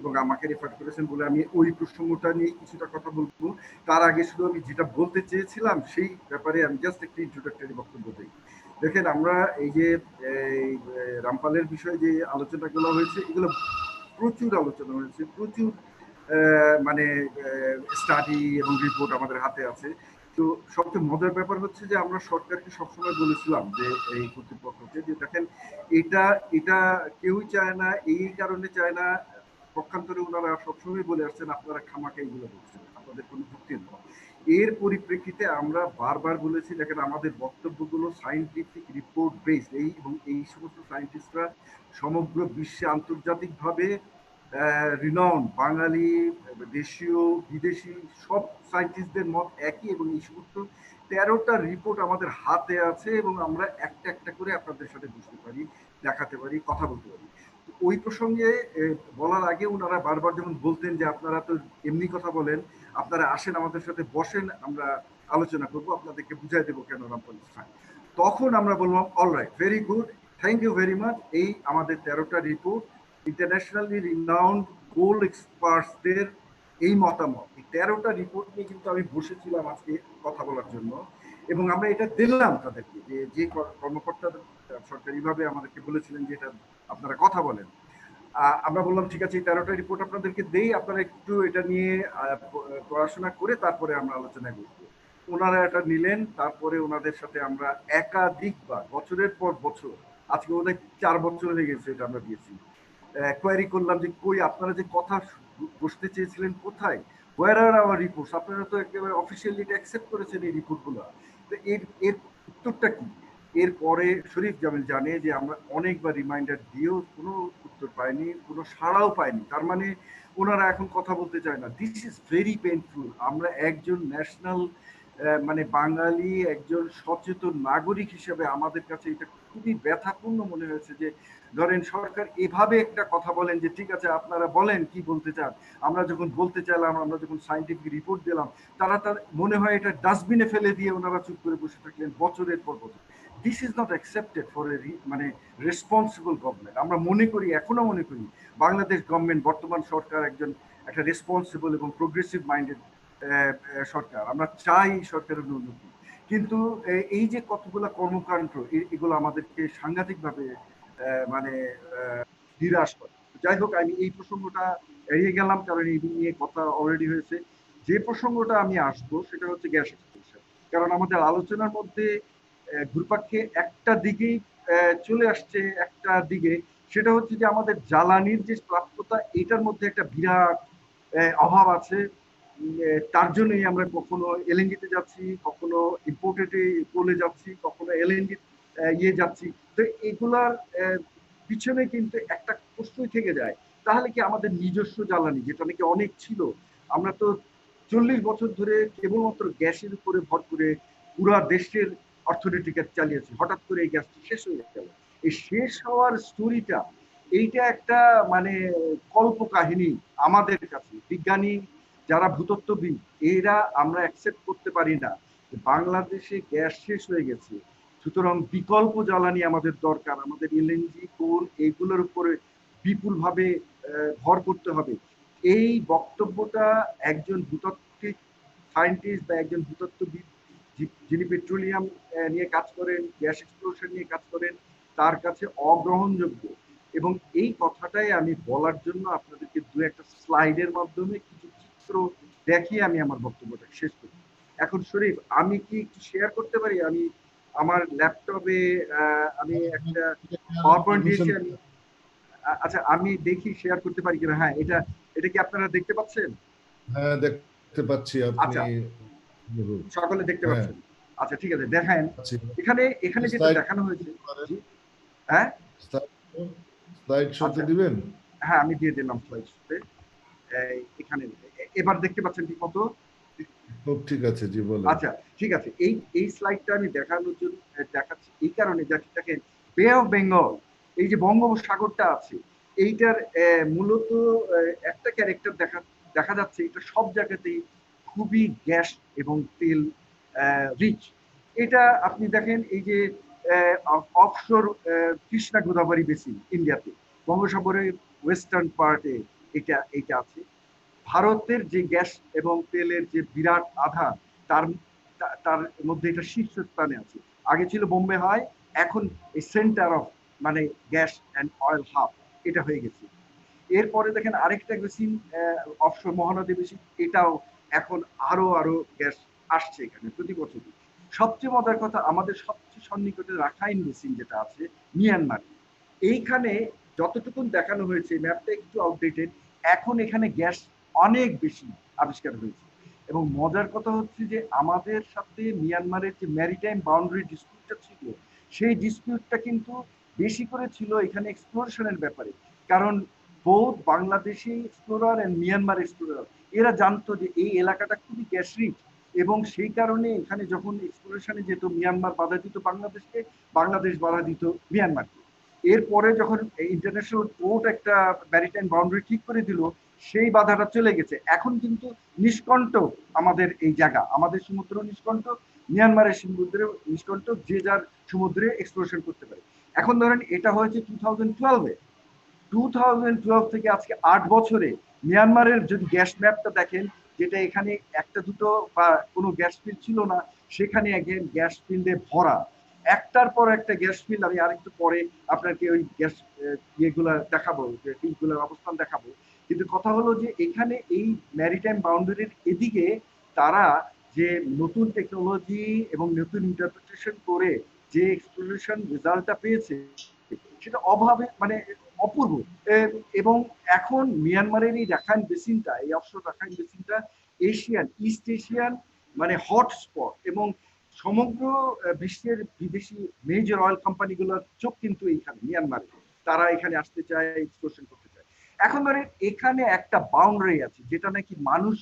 এবং আমাকে রেফার করেছেন বলে আমি ওই প্রসঙ্গটা নিয়ে কিছুটা কথা বলবো। তার আগে শুধু আমি যেটা বলতে চেয়েছিলাম সেই ব্যাপারে আমি জাস্ট একটি ইন্ট্রোডাক্টরি বক্তব্য দিই। দেখেন, আমরা এই যে রামপালের বিষয়ে যে আলোচনাগুলো হয়েছে, এগুলো প্রচুর আলোচনা হয়েছে, প্রচুর মানে স্টাডি এবং রিপোর্ট আমাদের হাতে আছে। তো সবচেয়ে মজার ব্যাপার হচ্ছে যে আমরা সরকারকে সবসময় বলেছিলাম যে এই কর্তৃপক্ষকে যে দেখেন এটা এটা কেউই চায় না, এই কারণে চায় না, পক্ষান্তরে ওনারা সবসময় বলে আসছেন আপনারা খামাকে এইগুলো বলছেন, আপনাদের কোনো যুক্তি নেই। এর পরিপ্রেক্ষিতে আমরা বারবার বলেছি দেখেন আমাদের বক্তব্যগুলো সায়েন্টিফিক রিপোর্ট বেসড, এই এবং এই সমস্ত সায়েন্টিস্টরা সমগ্র বিশ্বে আন্তর্জাতিকভাবে রিনাউন্ড, বাঙালি, দেশীয়, বিদেশি সব সায়েন্টিস্টদের মত একই, এবং এই সমস্ত 13টা রিপোর্ট আমাদের হাতে আছে এবং আমরা একটা একটা করে আপনাদের সাথে বুঝতে পারি, দেখাতে পারি, কথা বলতে পারি। ওই প্রসঙ্গে বলার আগে ওনারা বারবার যখন বলতেন যে আপনারা তো এমনি কথা বলেন, আপনারা আসেন আমাদের সাথে বসেন, আমরা আলোচনা করব, আপনাদেরকে বুঝাই দেবো কেন রামপাল স্থান। তখন আমরা বললাম alright, very good, thank you very much. এই আমাদের 13টা রিপোর্ট ইন্টারন্যাশনালি রিনাউন্ড গোল্ড এক্সপার্টসদের এই মতামত, এই 13টা রিপোর্ট নিয়ে কিন্তু আমি বসেছিলাম আজকে কথা বলার জন্য, এবং আমরা এটা দিলাম তাদেরকে, যে যে কর্মকর্তা সরকারিভাবে আমাদেরকে বলেছিলেন যে এটা আপনারা কথা বলেন। আমরা বললাম ঠিক আছে, এই 13টা রিপোর্ট আপনাদেরকে দেই, আপনারা একটু এটা নিয়ে পড়াশোনা করে তারপরে আমরা আলোচনা করব। ওনারা এটা নিলেন, তারপরে ওনাদের সাথে আমরা একাধিকবার বছরের পর বছর, আজকে ওদের 4 বছর হয়ে গেছে এটা আমরা দিয়েছি, কোয়ারি করলাম যে কই আপনারা যে কথা বসতে চেয়েছিলেন কোথায়, ওয়ার আর আওয়ার রিপোর্টস, আপনারা তো একেবারে অফিসিয়ালি এটা অ্যাকসেপ্ট করেছেন এই রিপোর্টগুলো, তো এর উত্তরটা কি? এরপরে শরীফ জামিল জানে যে আমরা অনেকবার রিমাইন্ডার দিয়েও কোনো উত্তর পাইনি, কোনো সাড়াও পাইনি, তার মানে ওনারা এখন কথা বলতে চায় না। This is very painful. আমরা একজন ন্যাশনাল মানে বাঙালি, একজন সচেতন নাগরিক হিসেবে আমাদের কাছে এটা খুবই ব্যথাপূর্ণ মনে হয়েছে যে ধরেন সরকার এভাবে একটা কথা বলেন যে ঠিক আছে আপনারা বলেন কি বলতে চান, আমরা যখন বলতে চাইলাম, আমরা যখন সায়েন্টিফিক রিপোর্ট দিলাম, তারা তার মনে হয় এটা ডাস্টবিনে ফেলে দিয়ে ওনারা চুপ করে বসে থাকলেন বছরের পর বছর। This is not accepted for a মানে রেসপন্সিবল গভর্নমেন্ট। আমরা মনে করি, এখনো মনে করি বাংলাদেশ গভর্নমেন্ট, বর্তমান সরকার একটা রেসপন্সিবল এবং প্রোগ্রেসিভ মাইন্ডেড সরকার। আমরা চাই সরকারের উন্নতি, কিন্তু এই যে কতগুলো কর্মকাণ্ড এগুলো আমাদেরকে সাংঘাতিকভাবে মানে নিরাশ করে। যাই হোক, আমি এই প্রসঙ্গটা এড়িয়ে গেলাম কারণ এই নিয়ে কথা অলরেডি হয়েছে। যে প্রসঙ্গটা আমি আসবো সেটা হচ্ছে গ্যাস এক্সপ্লোশন, কারণ আমাদের আলোচনার মধ্যে ঘুরপাক্ষে একটা দিকেই চলে আসছে, একটা দিকে, সেটা হচ্ছে যে আমাদের জ্বালানির যে প্রাপ্যতা, এটার মধ্যে একটা বিরাট অভাব আছে। তার জন্যই আমরা কখনো এলএনজিতে যাচ্ছি, কখনো ইম্পোর্টেড কোলে যাচ্ছি, কখনো এলএনজি যাচ্ছি। তো এগুলার পিছনে কিন্তু একটা প্রশ্নই থেকে যায়, তাহলে কি আমাদের নিজস্ব জ্বালানি, যেটা নাকি অনেক ছিল, আমরা তো 40 বছর ধরে কেবলমাত্র গ্যাসের উপরে ভর করে পুরা দেশের অর্থনীতিকে চালিয়েছি, হঠাৎ করে এই গ্যাসটা শেষ হয়ে গেল। এই শেষ হওয়ার স্টোরিটা, এইটা একটা মানে কল্পকাহিনী আমাদের কাছে। বিজ্ঞানী যারা ভূতত্ত্ববিদ, এরা আমরা অ্যাকসেপ্ট করতে পারি না বাংলাদেশে গ্যাস শেষ হয়ে গেছে, সুতরাং বিকল্প জ্বালানি আমাদের দরকার, আমাদের এলএনজি, কোল, এইগুলোর উপরে বিপুল ভাবে ভর করতে হবে। এই বক্তব্যটা একজন ভূতাত্ত্বিক সায়েন্টিস্ট বা একজন ভূতত্ত্ববিদ যিনি পেট্রোলিয়াম নিয়ে কাজ করেন, গ্যাস এক্সপ্লোশন নিয়ে কাজ করেন, তার কাছে অগ্রহণযোগ্য। এবং এই কথাটাই আমি বলার জন্য আপনাদেরকে দু একটা স্লাইডের মাধ্যমে কিছু চিত্র দেখিয়ে আমি আমার বক্তব্যটা শেষ করি। এখন শরীফ, আমি কি একটু শেয়ার করতে পারি? আমি আমার ল্যাপটপে আমি একটা পাওয়ার পয়েন্ট দিয়েছি, আমি আচ্ছা আমি দেখি শেয়ার করতে পারি কিনা। হ্যাঁ, এটা এটা কি আপনারা দেখতে পাচ্ছেন? হ্যাঁ, দেখতে পাচ্ছি। আপনি আচ্ছা, সকলে দেখতে হ্যাঁ পাচ্ছেন? আচ্ছা ঠিক আছে, দেখেন এখানে এখানে যেটা দেখানো হয়েছে। হ্যাঁ, স্লাইড শোতে দিবেন? হ্যাঁ আমি দিয়ে দিলাম স্লাইড শোতে। এখানে এবার দেখতে পাচ্ছেন ঠিক মতো? ঠিক আছে, জি বলেন। আচ্ছা ঠিক আছে, এই এই স্লাইডটা আমি দেখানোর জন্য দেখাচ্ছি এই কারণে, দেখেন বে অফ বেঙ্গল, এই যে বঙ্গোপসাগরটা আছে, এইটার মূলত একটা ক্যারেক্টার দেখা যাচ্ছে, এটা সব জায়গাতেই খুবই গ্যাস এবং তেল রিচ। এটা আপনি দেখেন, এই যে অফশোর কৃষ্ণা গোদাবরী বেসিন ইন্ডিয়াতে, বঙ্গোপসাগরের ওয়েস্টার্ন পার্টে এটা এটা আছে। ভারতের যে গ্যাস এবং তেলের যে বিরাট আধার, তার তার মধ্যে এটা শীর্ষস্থানে আছে। আগে ছিল বোম্বে হাই, এখন এই সেন্টার অফ মানে গ্যাস অ্যান্ড অয়েল হাব এটা হয়ে গেছে। এরপরে দেখেন আরেকটা বেসিন, অফশোর মহানদী বেসিন, এটাও এখন আরো আরো গ্যাস আসছে এখানে প্রতি বছরই। সবচেয়ে মজার কথা, আমাদের সবচেয়ে সন্নিকটে রাখাইন বেসিন যেটা আছে মিয়ানমার, এইখানে যতটুকু দেখানো হয়েছে, ম্যাপটা একটু আউটডেটেড, এখন এখানে গ্যাস অনেক বেশি আবিষ্কার হয়েছে। এবং মজার কথা হচ্ছে যে আমাদের সাথে মিয়ানমারের যে ম্যারিটাইম বাউন্ডারি ডিসপিউটটা ছিল, সেই ডিসপিউটটা কিন্তু বেশি করে ছিল এখানে এক্সপ্লোরেশনের ব্যাপারে। কারণ both Bangladeshi explorer and Myanmar explorer, এরা জানতো যে এই এলাকাটা খুবই গ্যাস রিচ, এবং সেই কারণে এখানে যখন এক্সপ্লোরেশনে যেত মিয়ানমার বাধা দিত বাংলাদেশকে, বাংলাদেশ বাধা দিত মিয়ানমারকে। এরপরে যখন ইন্টারন্যাশনাল কোর্ট একটা ম্যারিটাইম বাউন্ডারি ঠিক করে দিল, সেই বাধাটা চলে গেছে। এখন কিন্তু নিষ্কণ্টক আমাদের এই জায়গা, আমাদের সমুদ্র নিষ্কণ্টক, মিয়ানমারের সমুদ্র নিষ্কণ্টক, যে যার সমুদ্রে এক্সপ্লোরেশন করতে পারে। এখন ধরেন এটা হয়েছে 2012-এ, 2012 থেকে আজকে 8 বছরে মিয়ানমারের যদি গ্যাস ম্যাপটা দেখেন, যেটা এখানে একটা দুটো বা কোনো গ্যাস ফিল্ড ছিল না, সেখানে একদিন গ্যাস ফিল্ডে ভরা, একটার পর একটা গ্যাস ফিল্ড। আমি আরেকটু পরে আপনাকে ওই গ্যাস ইয়েগুলা দেখাবো, যে ফিল্ডগুলোর অবস্থান দেখাবো। কিন্তু কথা হলো যে এখানে এই ম্যারিটাইম বাউন্ডারির এদিকে তারা যে নতুন টেকনোলজি এবং নতুন ইন্টারপ্রিটেশন করে যে এক্সপ্লোরেশন রেজাল্টটা পেয়েছে, সেটা অভাবে মানে অপূর্ব। এবং এখন মিয়ানমারের এই রাখাইন বেসিনটা, এই অফশোর রাখাইন বেসিনটা এশিয়ান, ইস্ট এশিয়ান মানে হটস্পট, এবং সমগ্র বিশ্বের বিদেশি মেজর অয়েল কোম্পানিগুলোর চোখ কিন্তু এইখানে মিয়ানমারে, তারা এখানে আসতে চায়, এক্সপ্লোরেশন করতে চায়। এখন ধরেন এখানে একটা বাউন্ডারি আছে, যেটা নাকি মানুষ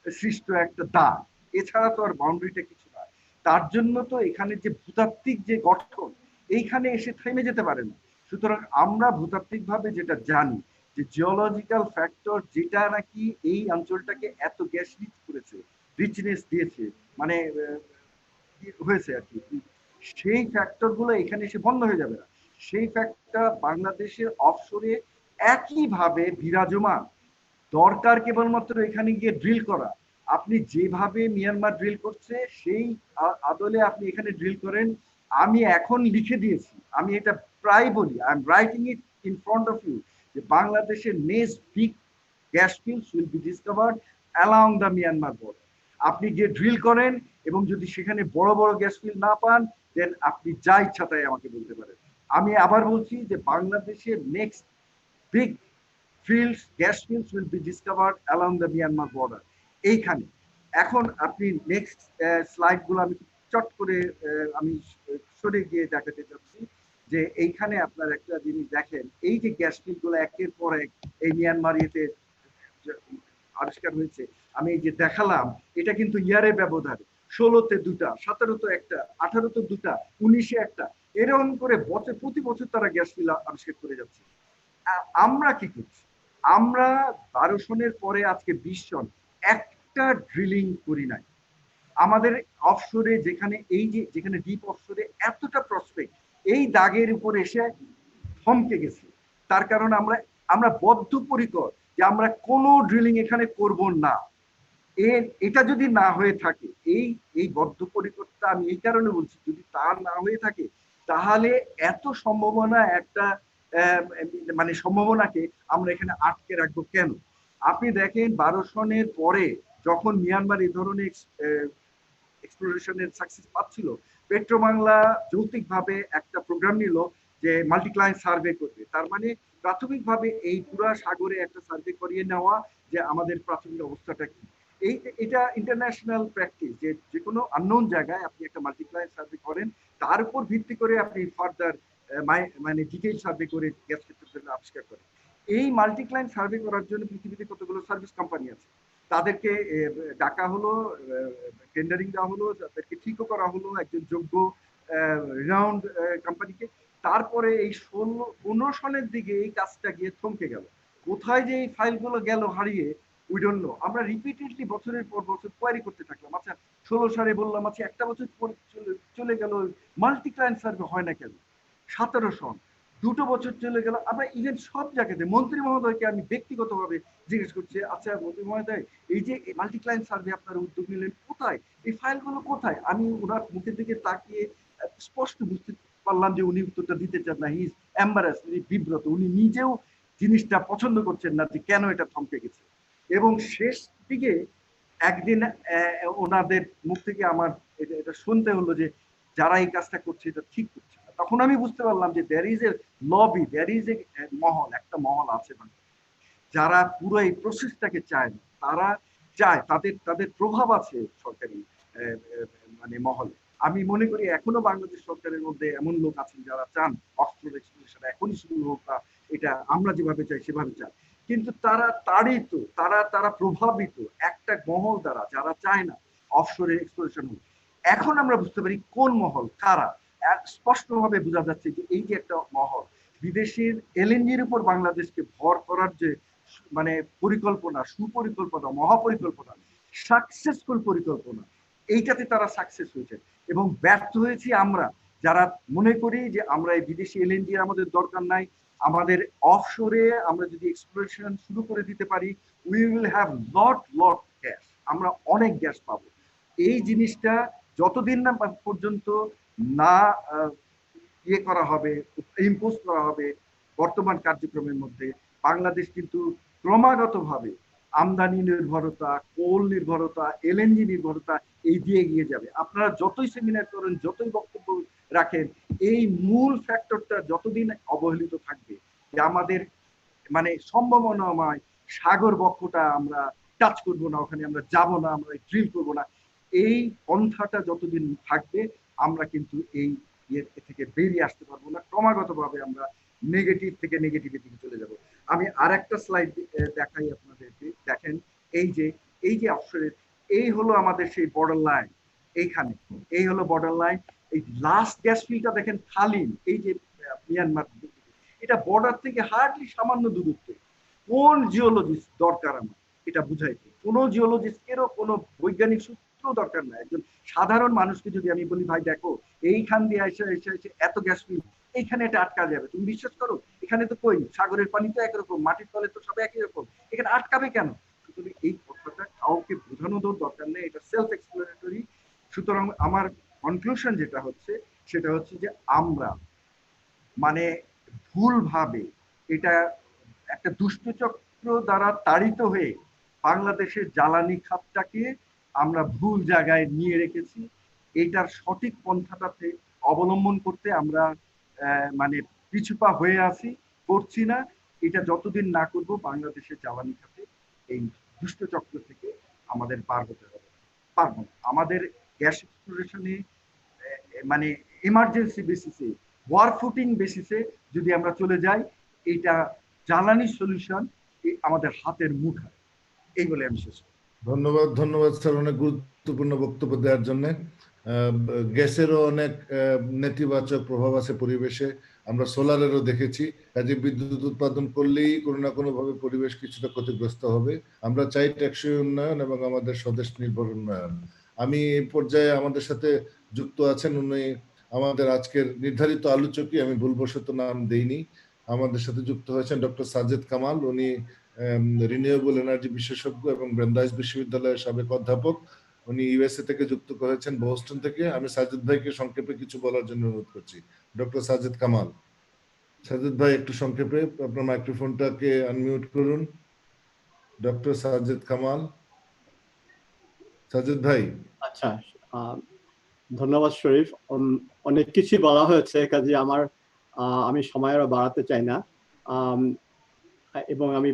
সৃষ্ট একটা দাগ, এছাড়া তো আর বাউন্ডারিটা কিছু না। তার জন্য তো এখানে যে ভূতাত্ত্বিক যে গঠন, এইখানে এসে থেমে যেতে পারে না। সুতরাং আমরা ভূতাত্ত্বিক ভাবে যেটা জানি, যে জিওলজিক্যাল ফ্যাক্টর যেটা নাকি এই অঞ্চলটাকে এত গ্যাস রিচ করেছে, রিচনেস দিয়েছে, মানে হয়েছে আর কি, সেই ফ্যাক্টর গুলো এখানে এসে বন্ধ হয়ে যাবে না। সেই ফ্যাক্টর বাংলাদেশের অফশোরে একইভাবে বিরাজমান। দরকার কেবলমাত্র এখানে গিয়ে ড্রিল করা। আপনি যেভাবে মিয়ানমার ড্রিল করছে, সেই আদলে আপনি এখানে ড্রিল করেন। আমি এখন লিখে দিয়েছি, আমি এটা প্রায় বলি, I am writing it in front of you, যে বাংলাদেশের next big gas fields will be discovered along the Myanmar border. আপনি গিয়ে ড্রিল করেন, এবং যদি সেখানে বড় বড় গ্যাস ফিল্ড না পান, দেন আপনি যা ইচ্ছা তাই আমাকে বলতে পারেন। আমি আবার বলছি যে বাংলাদেশের next big fields, gas fields will be discovered along the Myanmar border. এইখানে এখন আপনি নেক্সট স্লাইড গুলো আমি চট করে আমি সরে গিয়ে দেখাতে চাচ্ছি, যে এইখানে আপনার একটা জিনিস দেখেন, এই যে গ্যাস ফিল্ড গুলো একের পর এক এই মিয়ানমার ইয়েতে আবিষ্কার হয়েছে, আমি এই যে দেখালাম, এটা কিন্তু ইয়ারে ব্যবধানে 16-তে 2টা, 17-তে 1টা, 18-তে 2টা, 19-এ 1টা, এরকম করে বছর প্রতি বছর তারা গ্যাস ফিল্ড আবিষ্কার করে যাচ্ছে। আমরা কি করছি? আমরা 12 সনের পরে আজকে 20 সন একটা ড্রিলিং করি নাই। আমাদের অফশোরে যেখানে এই যে যেখানে ডিপ অফশোরে এতটা প্রসপেক্ট, এই দাগের উপরে এসে থমকে গেছে। তার কারণ আমরা আমরা বদ্ধপরিকর যে আমরা কোনো ড্রিলিং এখানে করব না। এটা যদি না হয়ে থাকে, এই এই বদ্ধপরিকরতা আমি এই কারণে বলছি, যদি তা না হয়ে থাকে, তাহলে এত সম্ভাবনা একটা মানে সম্ভাবনাকে আমরা এখানে আটকে রাখবো কেন? আপনি দেখেন 12 সনের পরে যখন মিয়ানমার এই ধরনের এক্সপ্লোরেশনের সাকসেস পাচ্ছিল, পেট্রোবাংলা যৌক্তিকভাবে একটা প্রোগ্রাম নিল যে মাল্টিক্লায়েন্ট সার্ভে করবে। তার মানে প্রাথমিকভাবে এই পুরা সাগরে একটা সার্ভে করিয়ে নেওয়া, যে আমাদের প্রাথমিক অবস্থাটা কি। এটা ইন্টারন্যাশনাল প্র্যাকটিস, যে যে কোনো আননোন জায়গায় আপনি একটা মাল্টিক্লায়েন্ট সার্ভে করেন, তার উপর ভিত্তি করে আপনি ফার্দার মানে ডিটেইল সার্ভে করে গ্যাস ক্ষেত্র আবিষ্কার করেন। এই মাল্টিক্লায়েন্ট সার্ভে করার জন্য পৃথিবীতে কতগুলো সার্ভিস কোম্পানি আছে, তাদেরকে ডাকা হলো, টেন্ডারিং দেওয়া হলো, তাদেরকে ঠিকও করা হলো একজন যোগ্য রিনাউন্ড কোম্পানিকে। তারপরে এই 15 সনের দিকে এই কাজটা গিয়ে থমকে গেল। কোথায় যে এই ফাইলগুলো গেল হারিয়ে, উই ডোন্ট নো। আমরা রিপিটেডলি বছরের পর বছর কোয়ারি করতে থাকলাম। আচ্ছা 16 সালে বললাম, আচ্ছা একটা বছর চলে গেল, মাল্টি ক্লায়েন্ট সার্ভে হয় না কেন? 17 সন, 2 বছর চলে গেল। আমরা ইভেন সব জায়গাতে মন্ত্রী মহোদয়কে আমি ব্যক্তিগতভাবে জিজ্ঞেস করছি, আচ্ছা মন্ত্রী মহোদয়, এই যে মাল্টি ক্লায়েন্ট সার্ভে আপনারা উদ্যোগ নিলেন, কোথায় এই ফাইলগুলো কোথায়? আমি ওনার মুখের দিকে তাকিয়ে স্পষ্ট বুঝতে পারলাম যে উনি উত্তরটা দিতে চান না। হি ইজ এম্বারাস, উনি বিব্রত, উনি নিজেও জিনিসটা পছন্দ করছেন না যে কেন এটা থমকে গেছে। এবং শেষ দিকে একদিন ওনাদের মুখ থেকে আমার এটা শুনতে হলো যে যারা এই কাজটা করছে এটা ঠিক করছে না। তখন আমি বুঝতে পারলাম যে there is a lobby, there is a মহল, একটা মহল আছে যারা পুরো এই প্রসেসটাকে চায় না। তারা চায়, তাদের তাদের প্রভাব আছে সরকারি মানে মহলে। আমি মনে করি এখনো বাংলাদেশ সরকারের মধ্যে এমন লোক আছেন যারা চান অস্ত্র এক্সপ্লোরেশন এখনই শুরু হোক, বা এটা আমরা যেভাবে চাই সেভাবে চাই, কিন্তু তারা তাড়িত, তারা প্রভাবিত একটা মহল দ্বারা, যারা চায় না অফশোরে এক্সপ্লোরেশন হোক। এখন আমরা বুঝতে পারি কোন মহল, কারা। স্পষ্টভাবে বোঝা যাচ্ছে যে এই যে একটা মহল বিদেশের এলএনজির উপর বাংলাদেশকে ভর করার যে মানে পরিকল্পনা, সুপরিকল্পনা, মহাপরিকল্পনা, সাকসেসফুল পরিকল্পনা, এইটাতে তারা সাকসেস হয়েছে। এবং ব্যর্থ হয়েছি আমরা, যারা মনে করি যে আমরা এই বিদেশি এলএনজি আমাদের দরকার নাই, আমাদের অফশোরে আমরা যদি এক্সপ্লোরেশন শুরু করে দিতে পারি, we will have lot gas, আমরা অনেক গ্যাস পাবো। এই জিনিসটা যতদিন না পর্যন্ত না ইয়ে করা হবে, ইম্পোজ করা হবে বর্তমান কার্যক্রমের মধ্যে, বাংলাদেশ কিন্তু ক্রমাগতভাবে আমদানি নির্ভরতা, কোল নির্ভরতা, এলএনজি নির্ভরতা এই দিয়ে এগিয়ে যাবে। আপনারা যতই সেমিনার করেন, যতই বক্তব্য রাখেন, এই মূল ফ্যাক্টরটা যতদিন অবহেলিত থাকবে যে আমাদের মানে সম্ভাবনাময় সাগর বক্ষটা আমরা টাচ করবো না, ওখানে আমরা যাব না, আমরা ড্রিল করবো না, এই পন্থাটা যতদিন থাকবে আমরা কিন্তু এই থেকে বেরিয়ে আসতে পারবো না। ক্রমাগতভাবে আমরা নেগেটিভ থেকে নেগেটিভের দিকে চলে যাব। আমি আর একটা স্লাইড দেখাই আপনাদেরকে। দেখেন এই যে অফশোরের এই হলো আমাদের সেই বর্ডার লাইন, এইখানে এই হলো বর্ডার লাইন। এই লাস্ট গ্যাস ফিল্ডটা দেখেন খালিন, এই যে মিয়ানমার, এটা বর্ডার থেকে হার্ডলি সামান্য দূরত্বে। কোন জিওলজিস্ট দরকার আমার এটা বুঝাইতে? কোনো জিওলজিস্টেরও কোনো বৈজ্ঞানিক সূত্র দরকার নাই। একজন সাধারণ মানুষকে যদি আমি বলি ভাই দেখো এইখান দিয়ে এসে এত গ্যাস ফিল্ড, এইখানে এটা আটকা যাবে, তুমি বিশ্বাস করো? এখানে তো কই সাগরের পানি তো একরকম, মাটির তলে তো সব একই রকম, এখানে আটকাবে কেন? সুতরাং এই কথাটা কাউকে বোঝানো দরকার নেই, এটা সেলফ এক্সপ্লেনেটরি। সুতরাং আমার কনক্লুশন যেটা হচ্ছে সেটা হচ্ছে যে আমরা মানে ভুলভাবে এটা একটা দুষ্টচক্র দ্বারা তাড়িত হয়ে বাংলাদেশের জ্বালানি খাতটাকে আমরা ভুল জায়গায় নিয়ে রেখেছি। এইটার সঠিক পন্থাটাতে অবলম্বন করতে আমরা মানে পিছুপা হয়ে আছি, করছি না। এটা যতদিন না করব বাংলাদেশের জ্বালানি খাতে এই দুষ্টচক্র থেকে আমাদের পার হতে হবে, পারবো না। আমাদের গ্যাস এক্সপ্লোরেশনে মানে এমার্জেন্সি বেসিসে, ওয়ার ফুটিং বেসিসে যদি আমরা চলে যাই, এটা জ্বালানি সলিউশন আমাদের হাতের মুঠায়। এই বলে আমি শেষ করি। ধন্যবাদ স্যার, অনেক গুরুত্বপূর্ণ বক্তব্য দেওয়ার জন্য। গ্যাসেরও অনেক নেতিবাচক প্রভাব আছে পরিবেশে, আমরা সোলারেরও দেখেছি। কাজে বিদ্যুৎ উৎপাদন করলেই কোনো না কোনো ভাবে পরিবেশ কিছুটা ক্ষতিগ্রস্ত হবে। আমরা চাই টেকসই উন্নয়ন এবং আমাদের স্বদেশ নির্ভর উন্নয়ন। আমি এই পর্যায়ে আমাদের সাথে যুক্ত আছেন উনি আমাদের আজকের নির্ধারিত আলোচকই, আমি ভুলবশত নাম দেইনি। আমাদের সাথে যুক্ত হয়েছেন ডক্টর সাজেদ কামাল, উনি রিনিউয়েবল এনার্জি বিশেষজ্ঞ এবং ব্রান্ডাইস বিশ্ববিদ্যালয়ের সাবেক অধ্যাপক। উনি ইউএসএ থেকে যুক্ত হয়েছেন, বোস্টন থেকে। আমি সাজিদ ভাইকে সংক্ষেপে কিছু বলার জন্য অনুরোধ করছি। ডক্টর সাজিদ কামাল। সাজিদ ভাই একটু সংক্ষেপে আপনার মাইক্রোফোনটাকে আনমিউট করুন। ডক্টর সাজিদ কামাল। সাজিদ ভাই। আচ্ছা, ধন্যবাদ শরীফ। অনেক কিছু বলা হয়েছে, কাজে আমি সময় আরো বাড়াতে চাই না। এবং আমি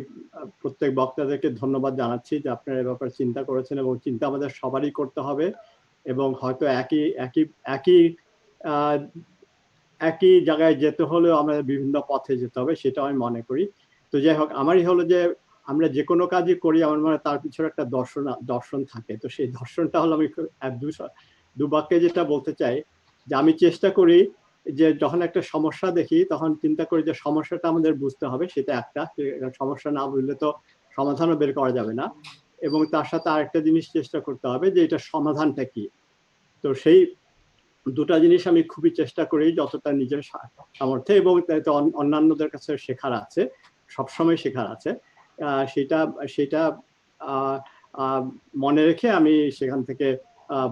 প্রত্যেক বক্তাদেরকে ধন্যবাদ জানাচ্ছি যে আপনারা এ ব্যাপারে চিন্তা করেছেন, এবং চিন্তা আমাদের সবারই করতে হবে। এবং হয়তো একই জায়গায় যেতে হলেও আমাদের বিভিন্ন পথে যেতে হবে, সেটা আমি মনে করি। তো যাই হোক, আমারই হলো যে আমরা যে কোনো কাজই করি আমার মনে তার পিছনে একটা দর্শন থাকে। তো সেই দর্শনটা হলো, আমি দু বাক্যে যেটা বলতে চাই যে আমি চেষ্টা করি যে যখন একটা সমস্যা দেখি তখন চিন্তা করি যে সমস্যাটা আমাদের বুঝতে হবে, সেটা একটা। সমস্যা না বুঝলে তো সমাধানও বের করা যাবে না। এবং তার সাথে আরেকটা জিনিস চেষ্টা করতে হবে যে এটা সমাধানটা কি। তো সেই দুটা জিনিস আমি খুবই চেষ্টা করি যতটা নিজের সামর্থ্যে, এবং অন্যান্যদের কাছে শেখার আছে, সবসময় শেখার আছে। সেটা মনে রেখে আমি সেখান থেকে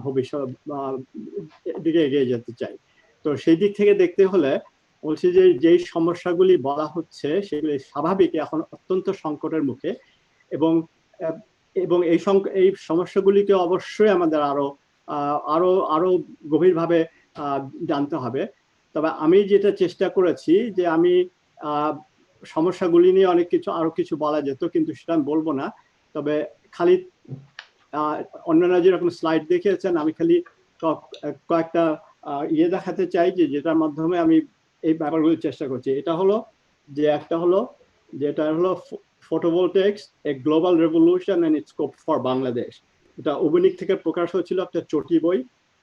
ভবিষ্যৎ দিকে এগিয়ে যেতে চাই। তো সেই দিক থেকে দেখতে হলে বলছি যে যেই সমস্যাগুলি বলা হচ্ছে সেগুলি স্বাভাবিক, এখন অত্যন্ত সংকটের মুখে। এবং এবং এই সমস্যাগুলিকে অবশ্যই আমাদের আরো আরো আরো গভীরভাবে জানতে হবে। তবে আমি যেটা চেষ্টা করেছি যে আমি সমস্যাগুলি নিয়ে অনেক কিছু আরো কিছু বলা যেত, কিন্তু সেটা আমি বলবো না। তবে খালি অন্যান্য যেরকম স্লাইড দেখিয়েছেন, আমি খালি কয়েকটা দেখাতে চাই যেটার মাধ্যমে আমি এই ব্যাপারগুলো চেষ্টা করছি। এটা হলো যে একটা হলো যেটা হলো photovoltaics a global revolution and its scope for Bangladesh. এটা ওবেনিক থেকে প্রকাশ হয়েছিল, একটা চটি বই।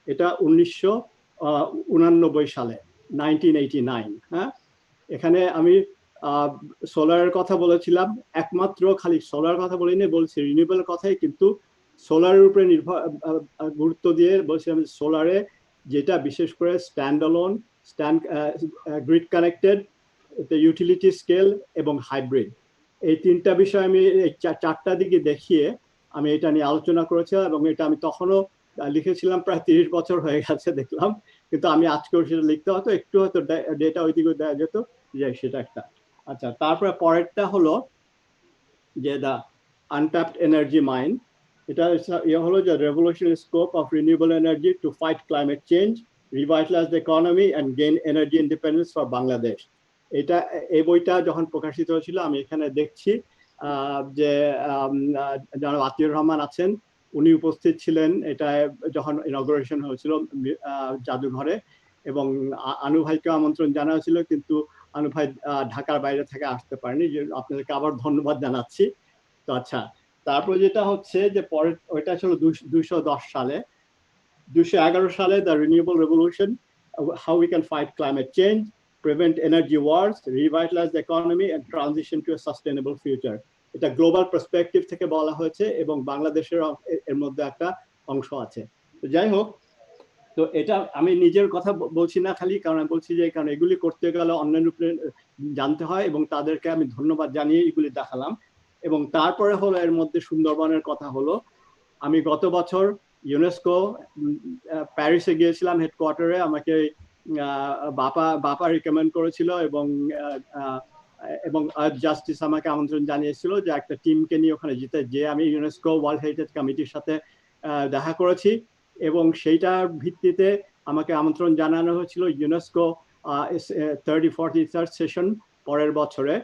এটা 1989 সালে, 1989। হ্যাঁ, এখানে আমি সোলারের কথা বলেছিলাম, একমাত্র খালি সোলার কথা বলিনি, বলছি রিনিউয়েবল কথাই, কিন্তু সোলারের উপরে গুরুত্ব দিয়ে বলছিলাম সোলারে যেটা বিশেষ করে stand alone, grid connected, utility scale এবং হাইব্রিড, এই তিনটা বিষয় আমি এই চারটা দিকে দেখিয়ে আমি এটা নিয়ে আলোচনা করেছিলাম। এবং এটা আমি তখনও লিখেছিলাম, প্রায় 30 বছর হয়ে গেছে দেখলাম, কিন্তু আমি আজকেও সেটা লিখতে হতো, একটু হয়তো ডেটা ওইদিকে দেওয়া যেত, সেটা একটা। আচ্ছা, তারপরে পরেরটা হলো যে দ্য আনট্যাপড এনার্জি মাইন্ড। এটা হলো যে revolutionary scope of renewable energy to fight climate change, revitalise the economy and gain energy independence for Bangladesh. এই বইটা যখন প্রকাশিত হয়েছিল, আমি এখানে দেখছি যে যারা আতিউর রহমান আছেন, উনি উপস্থিত ছিলেন এটা যখন ইনগরেশন হয়েছিল জাদুঘরে, এবং আনু ভাইকে আমন্ত্রণ জানা হয়েছিল, কিন্তু আনু ভাই ঢাকার বাইরে থেকে আসতে পারেনি, যে আপনাদেরকে আবার ধন্যবাদ জানাচ্ছি। তো আচ্ছা, তারপর যেটা হচ্ছে যে পরে ওইটা ছিল 210 সালে, 211 সালে the renewable revolution, how we can fight climate change, prevent energy wars, revitalise the economy and transition to a sustainable future. এটা গ্লোবাল পার্সপেক্টিভ থেকে বলা হয়েছে এবং বাংলাদেশের এর মধ্যে একটা অংশ আছে। তো যাই হোক, তো এটা আমি নিজের কথা বলছি না খালি, কারণ আমি বলছি যে কারণ এগুলি করতে গেলে অন্যান্য রূপে জানতে হয়, এবং তাদেরকে আমি ধন্যবাদ জানিয়ে এগুলি দেখালাম। এবং তারপরে হলো এর মধ্যে সুন্দরবনের কথা হলো, আমি গত বছর ইউনেস্কো প্যারিসে গিয়েছিলাম হেডকোয়ার্টারে, আমাকে বাপা রিকমেন্ড করেছিল, এবং জাস্টিস আমাকে আমন্ত্রণ জানিয়েছিল যে একটা টিমকে নিয়ে ওখানে যে আমি ইউনেস্কো ওয়ার্ল্ড হেরিটেজ কমিটির সাথে দেখা করেছি, এবং সেইটার ভিত্তিতে আমাকে আমন্ত্রণ জানানো হয়েছিল ইউনেস্কো 43rd সেশন পরের বছরে,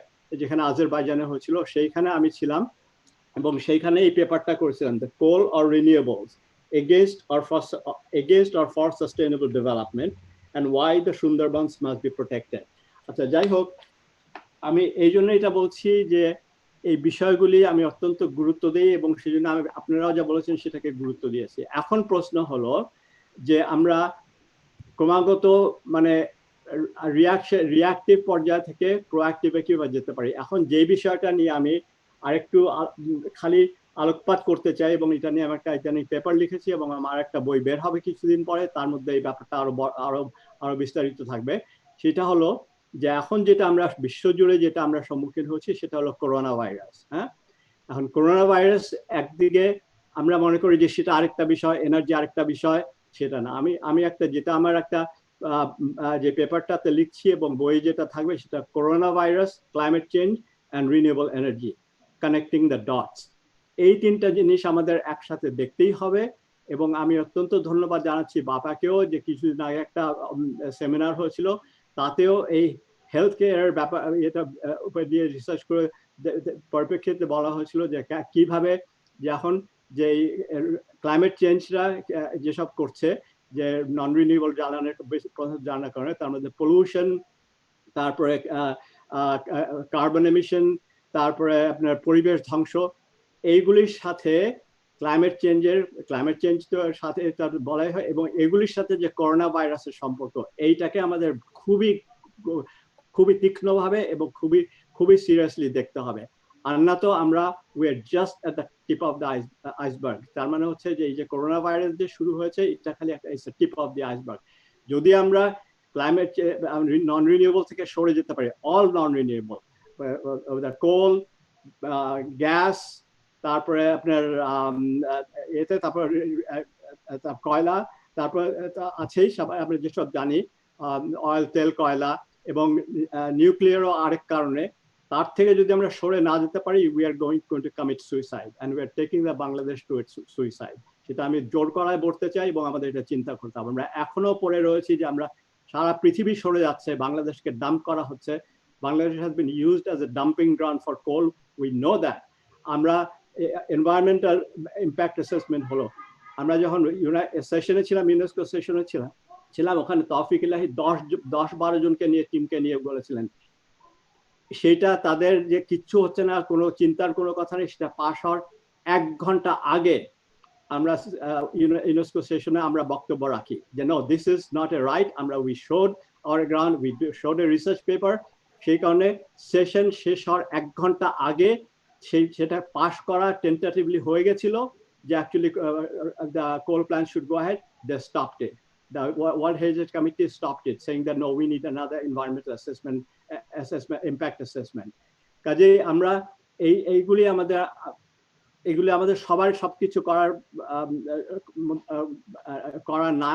যেখানে আজারবাইজানে হয়েছিল, সেইখানে আমি ছিলাম। এবং সেইখানে এই পেপারটা করেছিলাম, the coal or renewables against or for sustainable development and why the Sundarbans must be protected. আচ্ছা, যাই হোক, আমি এই জন্য এটা বলছি যে এই বিষয়গুলি আমি অত্যন্ত গুরুত্ব দিই, এবং সেই জন্য আমি আপনারাও যা বলেছেন সেটাকে গুরুত্ব দিয়েছি। এখন প্রশ্ন হলো যে আমরা ক্রমাগত মানে রিয়াক্টিভ পর্যায় থেকে প্রোঅ্যাক্টিভে কিভাবে যেতে পারি। এখন যে বিষয়টা নিয়ে আমি আরেকটু খালি আলোকপাত করতে চাই, এবং এটা নিয়ে আমি একটা ইদানিং পেপার লিখেছি, এবং আমার একটা বই বের হবে কিছুদিন পরে, তার মধ্যে এই ব্যাপারটা আরো বিস্তারিত থাকবে। সেটা হলো যে এখন যেটা আমরা বিশ্বজুড়ে যেটা আমরা সম্মুখীন হচ্ছি সেটা হলো করোনা ভাইরাস। হ্যাঁ, এখন করোনা ভাইরাস একদিকে আমরা মনে করি যে সেটা আরেকটা বিষয়, এনার্জি আরেকটা বিষয়, সেটা না। আমি একটা যেটা আমার একটা যে পেপারটাতে লিখছি এবং বই যেটা থাকবে সেটা corona virus, climate change and renewable energy, connecting the dots. এই তিনটা জিনিস আমাদের একসাথে দেখতেই হবে। এবং আমি অত্যন্ত ধন্যবাদ জানাচ্ছি বাপাকেও, যে কিছুদিন আগে একটা সেমিনার হয়েছিল, তাতেও এই হেলথ কেয়ারের ব্যাপার এটা উপর দিয়ে রিসার্চ করে পরিপ্রেক্ষিতে বলা হয়েছিল যে কিভাবে যে এখন যে ক্লাইমেট চেঞ্জরা যেসব করছে, যে নন রিনিউয়েবল জ্বালানির জ্বালানির কারণে, তার মধ্যে পলিউশন, তারপরে কার্বন এমিশন, তারপরে আপনার পরিবেশ ধ্বংস, এইগুলির সাথে ক্লাইমেট চেঞ্জ তো সাথে বলাই হয়, এবং এগুলির সাথে যে করোনা ভাইরাসের সম্পর্ক, এইটাকে আমাদের খুবই তীক্ষ্ণভাবে এবং খুবই সিরিয়াসলি দেখতে হবে। আর না তো আমরা we are just at the tip of the iceberg. তার মানে হচ্ছে যে এই যে করোনা ভাইরাস যে শুরু হয়েছে, এটা খালি একটা টিপ অফ দ্য আইসবার্গ। যদি আমরা ক্লাইমেট নন রিনিউয়েবল থেকে সরে যেতে পারি, অল নন রিনিউয়েবল, কোল, গ্যাস, তারপরে আপনার এতে, তারপর কয়লা, তারপর আছেই সবাই আমরা যেসব জানি অয়েল, তেল, কয়লা, এবং নিউক্লিয়ারও আরেক কারণে, তার থেকে যদি আমরা সরে না যেতে পারি, we are going to commit suicide and we are taking the Bangladesh to its suicide. সেটা আমি জোর করায় বলতে চাই এবং আমাদের এটা চিন্তা করতে হবে। আমরা এখনো পড়ে রয়েছি যে আমরা সারা পৃথিবী সরে যাচ্ছে, বাংলাদেশকে ডাম্প করা হচ্ছে। Bangladesh has been used as a dumping ground for coal, we know that. আমরা এনভায়রনমেন্টাল ইম্প্যাক্ট অ্যাসেসমেন্ট হলো, আমরা যখন সেশনে ছিলাম, ইউনেস্কো সেশনে ছিলাম, ওখানে তৌফিক ইলাহি 10-12 জনকে নিয়ে, টিমকে নিয়ে বলেছিলেন সেটা তাদের যে কিচ্ছু হচ্ছে না, কোনো চিন্তার কোনো কথা নেই, সেটা পাস হওয়ার 1 ঘন্টা আগে আমরা ইউনেস্কো সেশনে আমরা বক্তব্য রাখি যে no, this is not a right. আমরা we showed our ground, we showed a research paper. সেই কারণে সেশন শেষ হওয়ার 1 ঘন্টা আগে সেটা পাস করা টেন্টাটিভলি হয়ে গেছিল যে actually the coal plant should go ahead. They stopped it. The World Heritage Committee stopped it, saying that no, we need another environmental assessment, impact assessment. কাজেই আমরা এইগুলি আমাদের সবার সবকিছু করার না,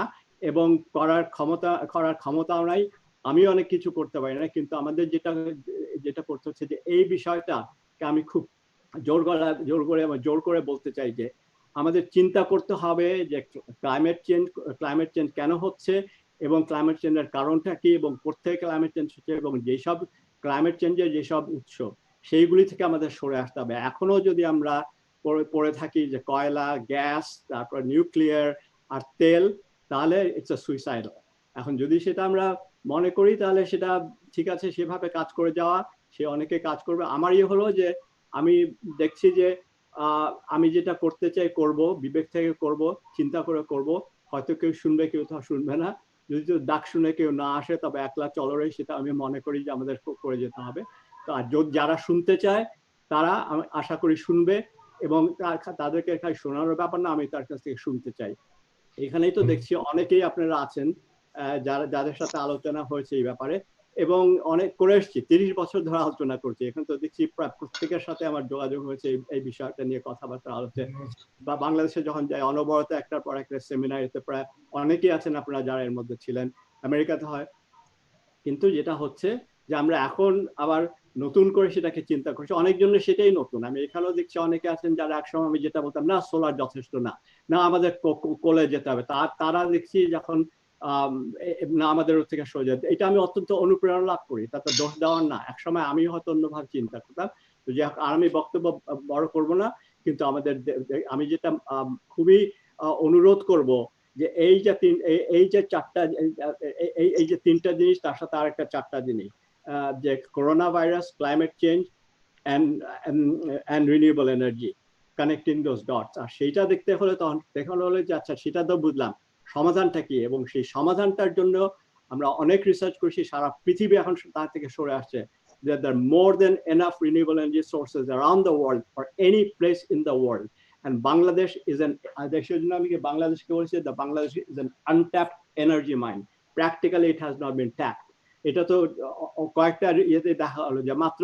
এবং করার ক্ষমতাও নাই। আমি অনেক কিছু করতে পারি না, কিন্তু আমাদের যেটা করতে হচ্ছে যে এই বিষয়টাকে আমি খুব জোর করে বলতে চাই যে আমাদের চিন্তা করতে হবে যে ক্লাইমেট চেঞ্জ কেন হচ্ছে এবং ক্লাইমেট চেঞ্জের কারণটা কি, এবং কোথায় ক্লাইমেট চেঞ্জ হচ্ছে, এবং যেসব ক্লাইমেট চেঞ্জের যেসব উৎস সেইগুলি থেকে আমাদের সরে আসতে হবে। এখনো যদি আমরা পড়ে থাকি যে কয়লা, গ্যাস, তারপর নিউক্লিয়ার আর তেল, তাহলে ইটস আ সুইসাইডাল। এখন যদি সেটা আমরা মনে করি তাহলে সেটা ঠিক আছে, সেভাবে কাজ করে যাওয়া, সে অনেকে কাজ করবে। আমার হলো যে আমি দেখছি যে আমি যেটা করতে চাই করব, বিবেক থেকে করব, চিন্তা করে করব। হয়তো কেউ শুনবে, কেউ তো শুনবে না। যদি ডাক শুনে কেউ না আসে, তবে একলা চলরে, সেটা আমি মনে করি যে আমাদের করে যেতে হবে। তো আর যারা শুনতে চায় তারা আমি আশা করি শুনবে, এবং তাদেরকে শোনানোর ব্যাপার না, আমি তার কাছ থেকে শুনতে চাই। এখানেই তো দেখছি অনেকেই আপনারা আছেন যাদের সাথে আলোচনা হয়েছে এই ব্যাপারে, এবং অনেক করে এসছি, 30 বছর ধরে আলোচনা করছি। এখন তো দেখছি প্রায় প্রত্যেকের সাথে আমার যোগাযোগ হয়েছে এই বিষয়টা নিয়ে কথাবার্তা আলোচনা। বা বাংলাদেশে যখন যাই অনবরত একটার পর একটা সেমিনার, এতে প্রায় অনেকেই আছেন আপনারা যারা এর মধ্যে ছিলেন। আমেরিকাতে হয়, কিন্তু যেটা হচ্ছে যে আমরা এখন আবার নতুন করে সেটাকে চিন্তা করছি। অনেকজনের সেটাই নতুন। আমি এখানেও দেখছি অনেকে আছেন যারা একসময় আমি যেটা বলতাম না সোলার যথেষ্ট না, আমাদের কোলে যেতে হবে, তারা দেখছি যখন না আমাদের ওর থেকে সরে যেতে। এটা আমি অত্যন্ত অনুপ্রেরণা লাভ করি, তাতে দোষ দেওয়ার না। একসময় আমি হয়তো অন্যভাবে চিন্তা করতাম। তো যে আর আমি বক্তব্য বড় করব না, কিন্তু আমি যেটা খুবই অনুরোধ করব যে এই যে তিনটা জিনিস, তার সাথে আরেকটা 4টা জিনিস, যে corona virus, climate change and renewable energy, connecting those dots। আর সেইটা দেখতে হলে তখন দেখানো হলো যে আচ্ছা সেটা তো বুঝলাম, সমাধানটা কি, এবং সেই সমাধানটার জন্য আমরা অনেক রিসার্চ করছি। সারা পৃথিবী এখন তার থেকে সরে আসছে। There are more than enough renewable energy sources around the world for any place in the world, and Bangladesh is বাংলাদেশকে বলছে the Bangladesh is an untapped energy mine. Practically it has not been tapped. এটা তো কয়েকটা ইয়েতে দেখা হলো যে মাত্র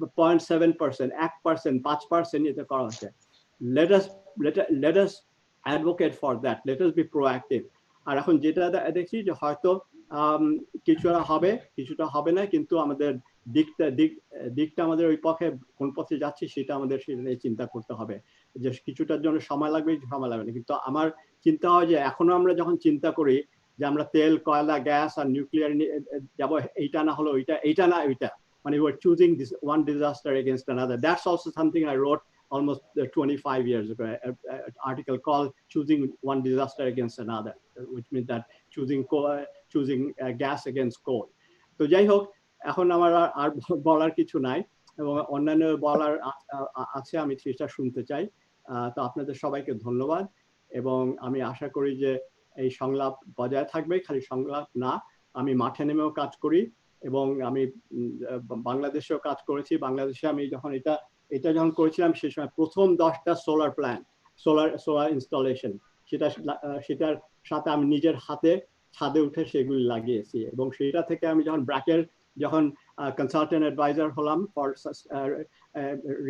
0.7%, 1%, 5% ইয়েতে করা হচ্ছে। Let us advocate for that. Let us be proactive. আর এখন যেটা দেখছি যে হয়তো কিছুটা হবে না, কিন্তু আমাদের দিকটা আমাদের ওই পথে, কোন পথে যাচ্ছি সেটা আমাদের সেটা নিয়ে চিন্তা করতে হবে। যে কিছুটার জন্য সময় লাগবে না, কিন্তু আমার চিন্তা হয় যে এখনো আমরা যখন চিন্তা করি যে আমরা তেল, কয়লা, গ্যাস আর নিউক্লিয়ার যাবো, এইটা না হলো এইটা না ওইটা, মানে we were choosing this one disaster against another. That's also something I wrote almost 25 years ago, an article called Choosing One Disaster Against Another, which means that choosing gas against coal. তো যাই হোক, এখন আমার আর বলার কিছু নাই, এবং অন্যান্য বলার আছে, আমি সেটা শুনতে চাই। তো আপনাদের সবাইকে ধন্যবাদ, এবং আমি আশা করি যে এই সংলাপ বজায় থাকবে। খালি সংলাপ না, আমি মাঠে নেমেও কাজ করি, এবং আমি বাংলাদেশেও কাজ করেছি। বাংলাদেশে আমি যখন এটা যখন করেছিলাম, সেই সময় প্রথম 10টা সোলার প্ল্যান্ট, সোলার ইনস্টলেশন, সেটার সাথে আমি নিজের হাতে ছাদে উঠে সেগুলি লাগিয়েছি, এবং সেটা থেকে আমি যখন কনসালটেন্ট অ্যাডভাইজার হলাম ফর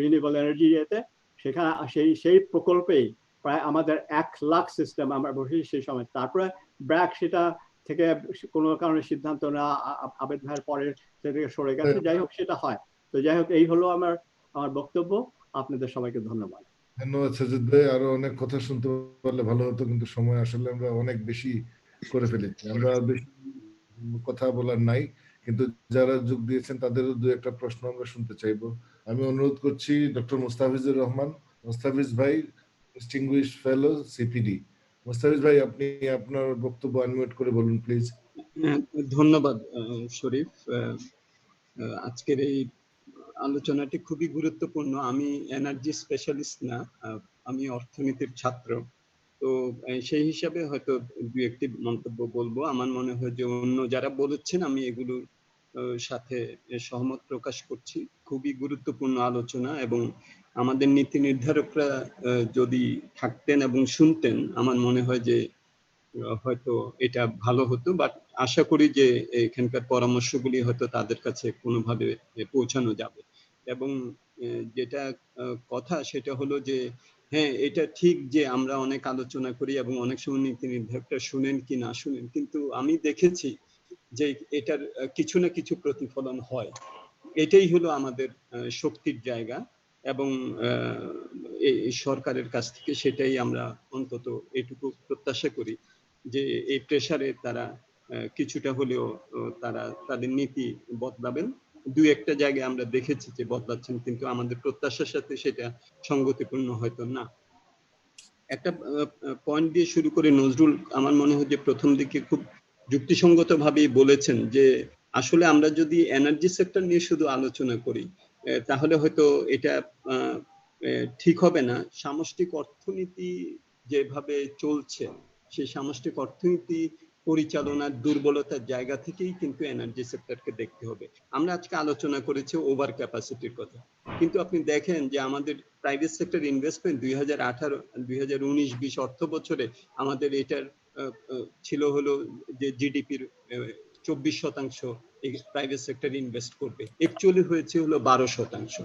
রিনিউয়েবল এনার্জি এতে, সেখানে সেই প্রকল্পেই প্রায় আমাদের 1 লাখ সিস্টেম আমরা বসি সেই সময়। তারপরে ব্র্যাক সেটা থেকে কোনো কারণে সিদ্ধান্ত না, আবেদ ভাইয়ের পরে সেটাকে সরে গেছে। যাই হোক, সেটা হয়। তো যাই হোক, এই হলো আমার আমার বক্তব্য। আপনাদের সবাইকে ধন্যবাদ। ধন্যবাদ সাজিদ ভাই। আরো অনেক কথা শুনতে পারলে ভালো হতো, কিন্তু সময় আসলে আমরা অনেক বেশি করে ফেলেছি। আমরা আর বেশি কথা বলার নাই, কিন্তু যারা যোগ দিয়েছেন তাদেরও দু একটা প্রশ্ন আমরা শুনতে চাইবো। আমি অনুরোধ করছি ডক্টর মুস্তাফিজুর রহমান, মুস্তাফিজ ভাই, ডিস্টিংগুইশ ফেলো সিপিডি। মুস্তাফিজ ভাই, আপনি আপনার বক্তব্য আনমিউট করে বলুন প্লিজ। ধন্যবাদ শরীফ। আজকের এই আলোচনাটি খুবই গুরুত্বপূর্ণ। আমি এনার্জি স্পেশালিস্ট না, আমি অর্থনীতির ছাত্র। তো সেই হিসাবে হয়তো দু একটি মন্তব্য বলবো। আমার মনে হয় যে অন্য যারা বলেছেন আমি এগুলোর সাথে সহমত প্রকাশ করছি। খুবই গুরুত্বপূর্ণ আলোচনা, এবং আমাদের নীতি নির্ধারকরা যদি থাকতেন এবং শুনতেন, আমার মনে হয় যে হয়তো এটা ভালো হতো। বাট আশা করি যে এখানকার পরামর্শগুলি হয়তো তাদের কাছে কোনোভাবে পৌঁছানো যাবে। এবং যেটা কথা সেটা হলো যে হ্যাঁ, এটা ঠিক যে আমরা অনেক আলোচনা করি এবং অনেক সময় নীতি নির্ধারকরা শুনেন কি না শুনেন, কিন্তু আমি দেখেছি যে এটার কিছু না কিছু প্রতিফলন হয়। এটাই হলো আমাদের শক্তির জায়গা, এবং এই সরকারের কাছ থেকে সেটাই আমরা অন্তত এটুকু প্রত্যাশা করি যে এই প্রেসারে তারা কিছুটা হলেও তারা তাদের নীতি বদলাবেন। দুই একটা জায়গায় আমরা দেখেছি যে বদলাচ্ছেন, কিন্তু আমাদের প্রত্যাশার সাথে সেটা সঙ্গতিপূর্ণ হয়তো না। একটা পয়েন্ট দিয়ে শুরু করে নজরুল আমার মনে হয় যে প্রথম দিকে খুব যুক্তিসঙ্গত ভাবেই বলেছেন যে আসলে আমরা যদি এনার্জি সেক্টর নিয়ে শুধু আলোচনা করি তাহলে হয়তো এটা ঠিক হবে না। সামষ্টিক অর্থনীতি যেভাবে চলছে, সেই সামষ্টিক অর্থনীতি পরিচালনার দুর্বলতার জায়গা থেকেই কিন্তু এনার্জি সেক্টরকে দেখতে হবে। আমরা আজকে আলোচনা করেছি ওভার ক্যাপাসিটির কথা, কিন্তু আপনি দেখেন যে আমাদের প্রাইভেট সেক্টর ইনভেস্টমেন্ট 2018-2019-20 অর্থ বছরে আমাদের এটার ছিল হলো যে জিডিপির 24% এই প্রাইভেট সেক্টর ইনভেস্ট করবে, অ্যাকচুয়ালি হয়েছে হলো 12%।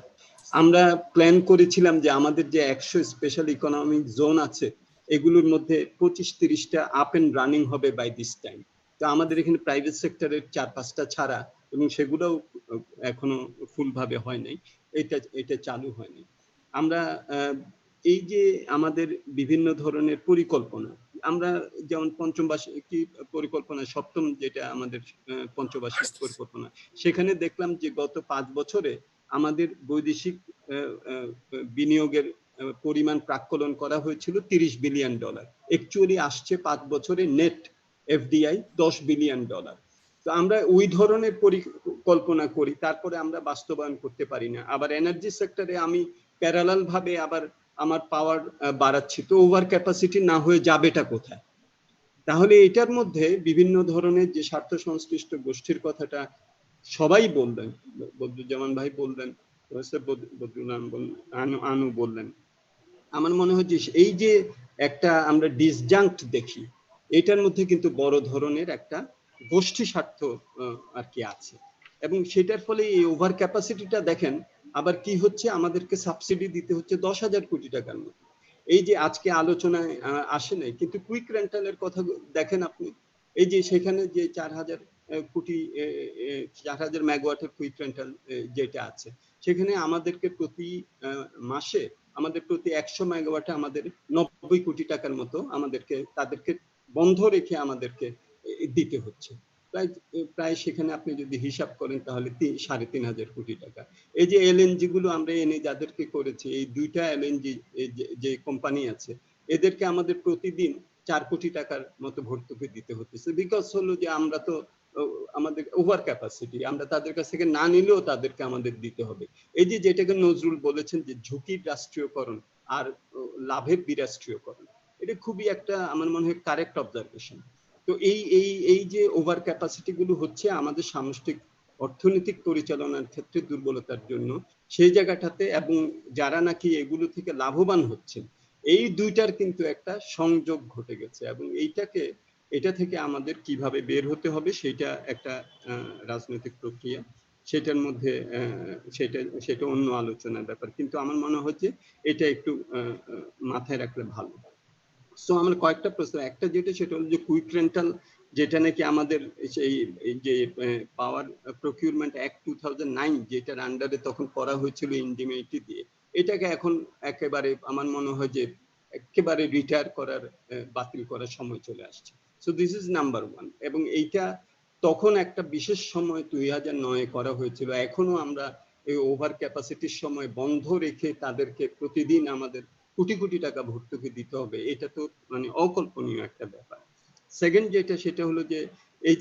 আমরা প্ল্যান করেছিলাম যে আমাদের যে 100 স্পেশাল ইকোনমিক জোন আছে এগুলোর মধ্যে 25-30টা আপ এন্ড রানিং হবে বাই দিস টাইম। তো আমাদের এখানে প্রাইভেট সেক্টরের 4-5টা ছাড়া, এবং সেগুলোও এখনো ফুল ভাবে হয় নাই, এটা চালু হয়নি। আমরা এই যে আমাদের বিভিন্ন ধরনের পরিকল্পনা, আমরা যেমন পঞ্চমবার্ষিকী পরিকল্পনা, সপ্তম যেটা আমাদের পঞ্চবার্ষিক পরিকল্পনা, সেখানে দেখলাম যে গত 5 বছরে আমাদের বৈদেশিক বিনিয়োগের পরিমাণ প্রাক্কলন করা হয়েছিল $30 বিলিয়ন। অ্যাকচুয়ালি আসছে 5 বছরে নেট এফডিআই $10 বিলিয়ন। তো আমরা ওই ধরনের পরিকল্পনা করি, তারপরে আমরা বাস্তবায়ন করতে পারি না। আবার এনার্জি সেক্টরে আমি প্যারালাল ভাবে আবার আমার পাওয়ার বাড়াচ্ছি, তো ওভার ক্যাপাসিটি না হয়ে যাবেটা কোথায়? তাহলে এটার মধ্যে বিভিন্ন ধরনের যে স্বার্থ সংশ্লিষ্ট গোষ্ঠীর কথাটা সবাই বললেন, বদরুজ্জামান ভাই বললেন, আনু বললেন। আমার মনে হয় যে এই যে একটা আমরা ডিসজাঙ্ক্ট দেখি, এটার মধ্যে কিন্তু বড় ধরনের একটা গোষ্ঠী স্বার্থ আর কি আছে, এবং সেটার ফলে এই ওভার ক্যাপাসিটিটা দেখেন আবার কি হচ্ছে, আমাদেরকে সাবসিডি দিতে হচ্ছে 10,000 কোটি টাকার মতো। এই যে আজকে আলোচনায় আসে নাই, কিন্তু কুইক রেন্টালের কথা দেখেন আপনি, এই যে সেখানে যে 4,000 কোটি 4,000 মেগাওয়াটের কুইক রেন্টাল যেটা আছে, সেখানে আমাদেরকে প্রতি মাসে আমাদের প্রতি 100 মেগাওয়াটে আমাদের 90 কোটি টাকার মতো আমাদেরকে তাদেরকে বন্ধ রেখে আমাদেরকে দিতে হচ্ছে। প্রায় সেখানে আপনি যদি হিসাব করেন তাহলে 3,500 কোটি টাকা। এই যে এলএনজি গুলো আমরা এনে যাদেরকে করেছি, এই দুইটা এলএনজি যে কোম্পানি আছে, এদেরকে আমাদের প্রতিদিন 4 কোটি টাকার মতো ভর্তুকি দিতে হচ্ছে, বিকজ হলো যে আমরা তো আমাদের ওভার ক্যাপাসিটি, আমরা তাদের কাছ থেকে না নিলেও তাদেরকে আমাদের দিতে হবে। এই যে যেটাকে নজরুল বলেছেন যে ঝুঁকির রাষ্ট্রীয়করণ আর লাভের বিরাষ্ট্রীয়করণ, এটা খুবই একটা আমার মনে হয় কারেক্ট অবজারভেশন। তো এই যে ওভার ক্যাপাসিটি গুলো হচ্ছে আমাদের সামষ্টিক অর্থনৈতিক পরিচালনার ক্ষেত্রে দুর্বলতার জন্য, সেই জায়গাটাতে, এবং যারা নাকি এগুলো থেকে লাভবান হচ্ছেন, এই দুইটার কিন্তু একটা সংযোগ ঘটে গেছে, এবং এটা থেকে আমাদের কিভাবে বের হতে হবে সেটা একটা রাজনৈতিক প্রক্রিয়া, সেটার মধ্যে সেটা অন্য আলোচনার ব্যাপার, কিন্তু আমার মনে হচ্ছে এটা একটু মাথায় রাখলে ভালো। সো আমার কয়েকটা প্রশ্ন, একটা যেটা সেটা হলো যে কুইক রেন্টাল যেটা নাকি আমাদের সেই যে পাওয়ার প্রকিউরমেন্ট অ্যাক্ট 2009 যেটার আন্ডারে তখন করা হয়েছিল ইন্ডিমেনিটি দিয়ে, এটাকে এখন একেবারে আমার মনে হয় যে একেবারে রিটায়ার করার বাতিল করার সময় চলে আসছে। So this is number one. এবং এইটা তখন একটা বিশেষ সময় 2009 করা হয়েছিল। এখনো আমরা এই ওভার ক্যাপাসিটির সময় বন্ধ রেখে তাদেরকে প্রতিদিন আমাদের কোটি কোটি টাকা ভর্তুকি দিতে হবে, এটা তো মানে অকল্পনীয় একটা ব্যাপার। সেকেন্ড যেটা, সেটা হলো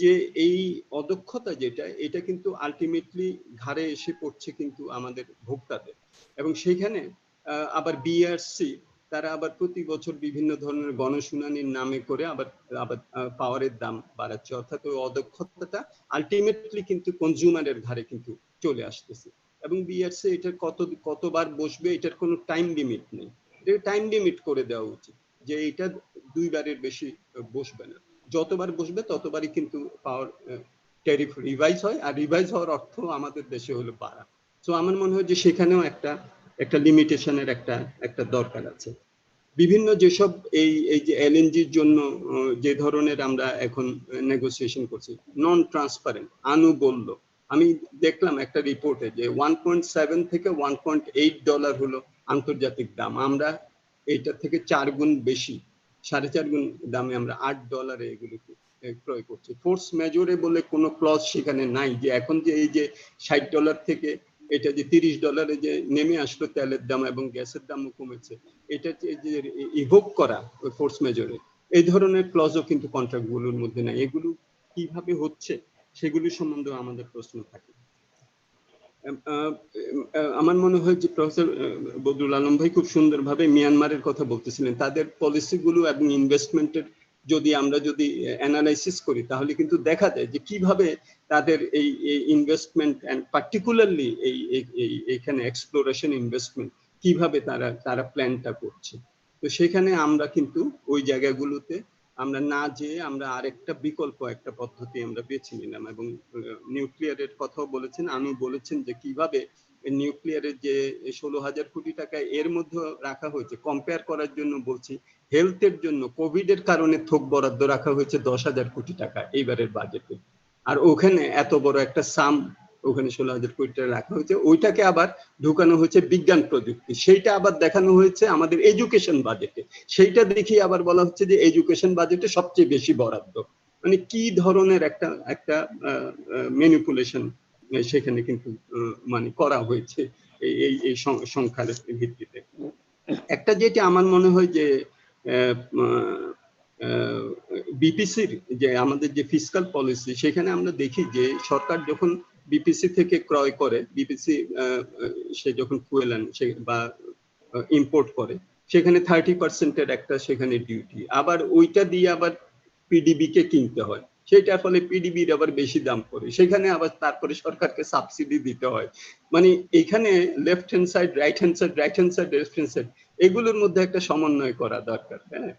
যে এই অদক্ষতা যেটা, এটা কিন্তু আলটিমেটলি ঘাড়ে এসে পড়ছে কিন্তু আমাদের ভোক্তাদের। এবং সেখানে আবার বিআরসি তারা আবার প্রতি বছর বিভিন্ন ধরনের গণশুনানির নামে করে আবার আবার পাওয়ারের দাম বাড়াচ্ছে। অর্থাৎ ওই অদক্ষতাটা আলটিমেটলি কিন্তু কনজিউমারের ঘাড়ে কিন্তু চলে আসতেছে। এবং বিআরসি এটার কতবার বসবে এটার কোনো টাইম লিমিট নেই। এটা টাইম লিমিট করে দেওয়া উচিত যে এটা 2 বারের বেশি বসবে না, যতবার বসবে ততবারই কিন্তু পাওয়ার ট্যারিফ রিভাইজ হয়, আর রিভাইজ হওয়ার অর্থ আমাদের দেশে হলো বাড়া। সো আমার মনে হয় যে সেখানেও একটা লিমিটেশনের একটা দরকার আছে। বিভিন্ন যেসব এই যে এলএনজির জন্য যে ধরনের আমরা এখন নেগোসিয়েশন করছি, নন ট্রান্সপারেন্ট। আনু বলল, আমি দেখলাম একটা রিপোর্টে যে 1.7 থেকে 1.8 ডলার হলো আন্তর্জাতিক দাম, আমরা এইটা থেকে 4 গুণ বেশি, 4.5 গুণ দামে আমরা 8 ডলারে এগুলোকে ক্রয় করছি। ফোর্স মেজরে বলে কোনো ক্লজ সেখানে নাই যে এখন যে এই যে 60 ডলার থেকে এটা যে 30 ডলারে যে নেমে আসলো তেলের দাম এবং গ্যাসের দামও কমেছে, এটা যে ইভোক করা ওই ফোর্স মেজরে, এই ধরনের ক্লজও কিন্তু কন্ট্রাক্ট গুলোর মধ্যে নাই। এগুলো কিভাবে হচ্ছে সেগুলি সম্বন্ধে আমাদের প্রশ্ন থাকে। আমার মনে হয় যে প্রফেসর বদরুল আলম ভাই খুব সুন্দরভাবে মিয়ানমারের কথা বলতেছিলেন। তাদের পলিসিগুলো এবং ইনভেস্টমেন্টের যদি আমরা অ্যানালাইসিস করি তাহলে কিন্তু দেখা যায় যে কিভাবে তাদের এই ইনভেস্টমেন্ট এন্ড পার্টিকুলারলি এইখানে এক্সপ্লোরেশন ইনভেস্টমেন্ট কিভাবে তারা প্ল্যানটা করছে। তো সেখানে আমরা কিন্তু ওই জায়গাগুলোতে আমরা না যেয়ে আমরা আরেকটা বিকল্প একটা পদ্ধতি আমরা বেছে নিলাম। এবং নিউক্লিয়ারের কথাও বলেছেন, আমি বলেছেন যে কিভাবে নিউক্লিয়ারের যে 16,000 কোটি টাকা এর মধ্যে রাখা হয়েছে, কম্পেয়ার করার জন্য বলছি, হেলথের জন্য কোভিড এর কারণে থোক বরাদ্দ রাখা হয়েছে 10,000 কোটি টাকা এইবারের বাজেটে। আর ওখানে এত বড় একটা সাম, ওখানে 16,000 কোটি টাকা রাখা হয়েছে, ওইটাকে আবার ঢুকানো হয়েছে বিজ্ঞান প্রযুক্তি, সেইটা আবার দেখানো হয়েছে আমাদের এডুকেশন বাজেটে, সেইটা দেখিয়ে আবার বলা হচ্ছে যে এডুকেশন বাজেটে সবচেয়ে বেশি বরাদ্দ। মানে কি ধরনের একটা ম্যানিপুলেশন সেখানে কিন্তু মানে করা হয়েছে এই সংখ্যার ভিত্তিতে। একটা যেটা আমার মনে হয় যে বিপিসির যে আমাদের যে ফিসকাল পলিসি, সেখানে আমরা দেখি যে সরকার যখন বিপিসি থেকে ক্রয় করে, বিপিসি সে যখন ফুয়েল বা ইম্পোর্ট করে, সেখানে 30% একটা সেখানে ডিউটি, আবার ওইটা দিয়ে আবার পিডিবি কে কিনতে হয়, সেটার ফলে পিডিবির আবার বেশি দাম পড়ে, সেখানে আবার তারপরে সরকারকে সাবসিডি দিতে হয়। মানে এখানে left hand side, right hand side, right hand side, left hand side, এগুলোর মধ্যে একটা সমন্বয় করা দরকার। হ্যাঁ,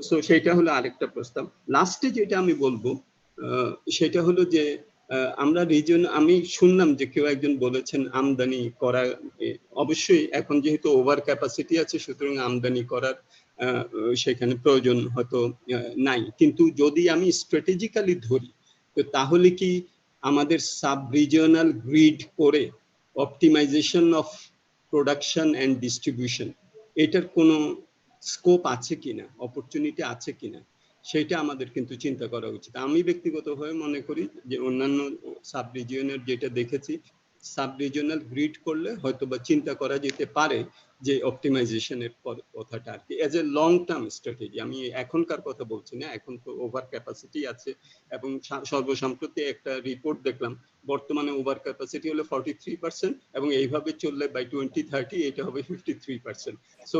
সো সেটা হলো আরেকটা প্রস্তাব। লাস্টে যেটা আমি বলবো সেটা হলো যে আমরা রিজন, আমি শুনলাম যে কেউ একজন বলেছেন আমদানি করা, অবশ্যই এখন যেহেতু ওভার ক্যাপাসিটি আছে সুতরাং আমদানি করার সেখানে প্রয়োজন হয়তো নাই, কিন্তু যদি আমি স্ট্র্যাটেজিক্যালি ধরি তো তাহলে কি আমাদের সাব রিজিওনাল গ্রিড করে optimisation of production and distribution, এটার কোনো স্কোপ আছে কিনা, অপরচুনিটি আছে কিনা, সেটা আমাদের কিন্তু চিন্তা করা উচিত। আমি ব্যক্তিগতভাবে মনে করি যে অন্যান্য সাব রিজিয়নের যেটা দেখেছি, সাব রিজিয়নাল গ্রিড করলে হয়তো বা চিন্তা করা যেতে পারে যে অপটিমাইজেশনের কথাটা আর কি as a long term strategy. আমি এখনকার কথা বলছি না, এখন তো ওভার ক্যাপাসিটি আছে এবং সর্বসম্প্রতি একটা রিপোর্ট দেখলাম বর্তমানে ওভার ক্যাপাসিটি হলো 43% এবং এইভাবে চললে বাই 2030 এটা হবে 53%। সো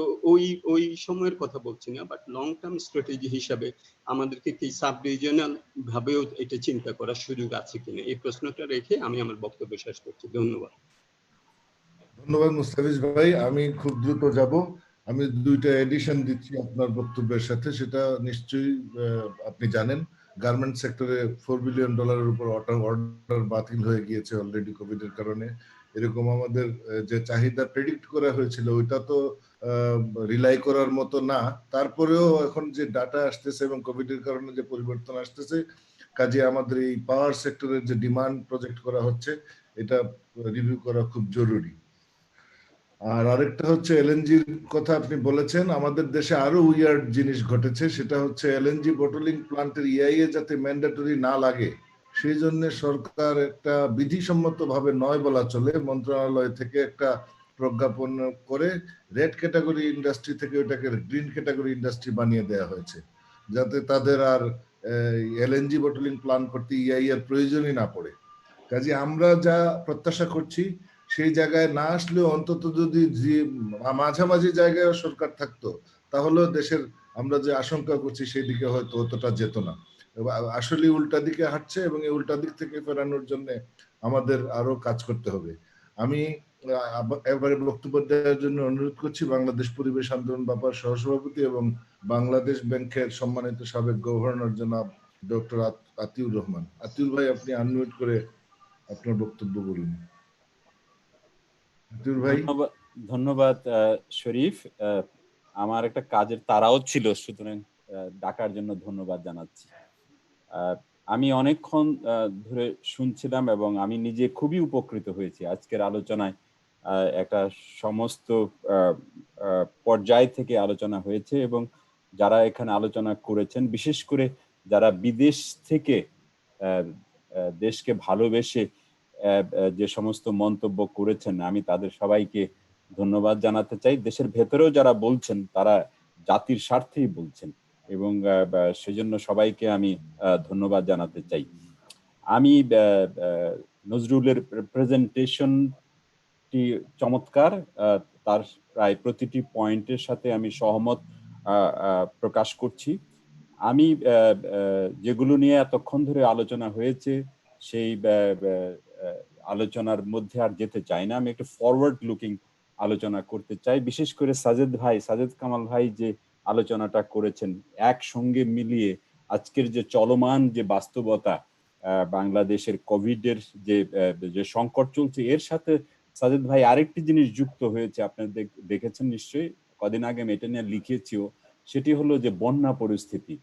ওই সময়ের কথা বলছি না, বাট লং টার্ম স্ট্র্যাটেজি হিসাবে আমাদেরকে কি সাব রিজিওনাল ভাবেও এটা চিন্তা করার সুযোগ আছে কিনা, এই প্রশ্নটা রেখে আমি আমার বক্তব্য শেষ করছি। ধন্যবাদ। ধন্যবাদ মুস্তাফিজ ভাই। আমি খুব দ্রুত যাব, আমি 2টা এডিশন দিচ্ছি আপনার বক্তব্যের সাথে, সেটা নিশ্চয়ই আপনি জানেন গার্মেন্ট সেক্টরে $4 বিলিয়ন উপর অর্ডার বাতিল হয়ে গিয়েছে অলরেডি কোভিড এর কারণে। এরকম আমাদের যে চাহিদা প্রেডিক্ট করা হয়েছিল ওইটা তো রিলাই করার মতো না। তারপরেও এখন যে ডাটা আসতেছে এবং কোভিড এর কারণে যে পরিবর্তন আসতেছে, কাজে আমাদের এই পাওয়ার সেক্টরের যে ডিমান্ড প্রজেক্ট করা হচ্ছে এটা রিভিউ করা খুব জরুরি। আর আরেকটা হচ্ছে এলএনজির কথা আপনি বলেছেন, আমাদের দেশে আরো উইয়ার্ড জিনিস ঘটেছে, সেটা হচ্ছে এলএনজি বটলিং প্লান্টের ইআইএ যাতে ম্যান্ডেটরি না লাগে সেই জন্য সরকার একটা বিধিসম্মত ভাবে নয় বলা চলে মন্ত্রণালয় থেকে একটা প্রজ্ঞাপন করে রেড ক্যাটাগরি ইন্ডাস্ট্রি থেকে ওটাকে গ্রিন ক্যাটাগরি ইন্ডাস্ট্রি বানিয়ে দেওয়া হয়েছে, যাতে তাদের আর এলএনজি বটলিং প্ল্যান করতে ইআই এর প্রয়োজনই না পড়ে। কাজে আমরা যা প্রত্যাশা করছি সেই জায়গায় না আসলেও অন্তত যদি মাঝামাঝি জায়গায় সরকার থাকতো তাহলে দেশের আমরা যে আশঙ্কা করছি সেই দিকে হয়তো অতটা যেত না। আসলে উল্টা দিকে হাঁটছে এবং এই উল্টা দিক থেকে ফেরানোর জন্য আমাদের আরো কাজ করতে হবে। আমি এবারে বক্তব্য দেওয়ার জন্য অনুরোধ করছি বাংলাদেশ পরিবেশ আন্দোলন বাপার সহসভাপতি এবং বাংলাদেশ ব্যাংকের সম্মানিত সাবেক গভর্নর জনাব ডক্টর আতিউর রহমান। আতিউর ভাই, আপনি আনমিউট করে আপনার বক্তব্য বলুন। আতিউর ভাই। ধন্যবাদ শরীফ। আমার একটা কাজের তাড়াও ছিল, সুতরাং ডাকার জন্য ধন্যবাদ জানাচ্ছি। আমি অনেকক্ষণ ধরে শুনছিলাম এবং আমি নিজে খুবই উপকৃত হয়েছি আজকের আলোচনায়। একটা সমস্ত পর্যায় থেকে আলোচনা হয়েছে এবং যারা এখানে আলোচনা করেছেন, বিশেষ করে যারা বিদেশ থেকে দেশকে ভালোবেসে যে সমস্ত মন্তব্য করেছেন, আমি তাদের সবাইকে ধন্যবাদ জানাতে চাই। দেশের ভেতরেও যারা বলছেন তারা জাতির স্বার্থেই বলছেন এবং সেজন্য সবাইকে আমি ধন্যবাদ জানাতে চাই। আমি নজরুলের প্রেজেন্টেশনটি চমৎকার, তার প্রায় প্রতিটি পয়েন্টের সাথে আমি সহমত প্রকাশ করছি। আমি যেগুলো নিয়ে এতক্ষণ ধরে আলোচনা হয়েছে সেই আলোচনার মধ্যে আর যেতে চাই না। আমি একটু ফরওয়ার্ড লুকিং আলোচনা করতে চাই। বিশেষ করে সাজেদ কামাল ভাই যে আলোচনাটা করেছেন, একসঙ্গে মিলিয়ে আজকের যে চলমান যে বাস্তবতা, বাংলাদেশের কোভিডের যে সংকট চলছে, এর সাথে সাজেদ ভাই আরেকটি জিনিস যুক্ত হয়েছে, আপনারা দেখেছেন নিশ্চয়ই, কদিন আগে আমি এটা নিয়ে লিখেছিও, সেটি হলো যে বন্যা পরিস্থিতি।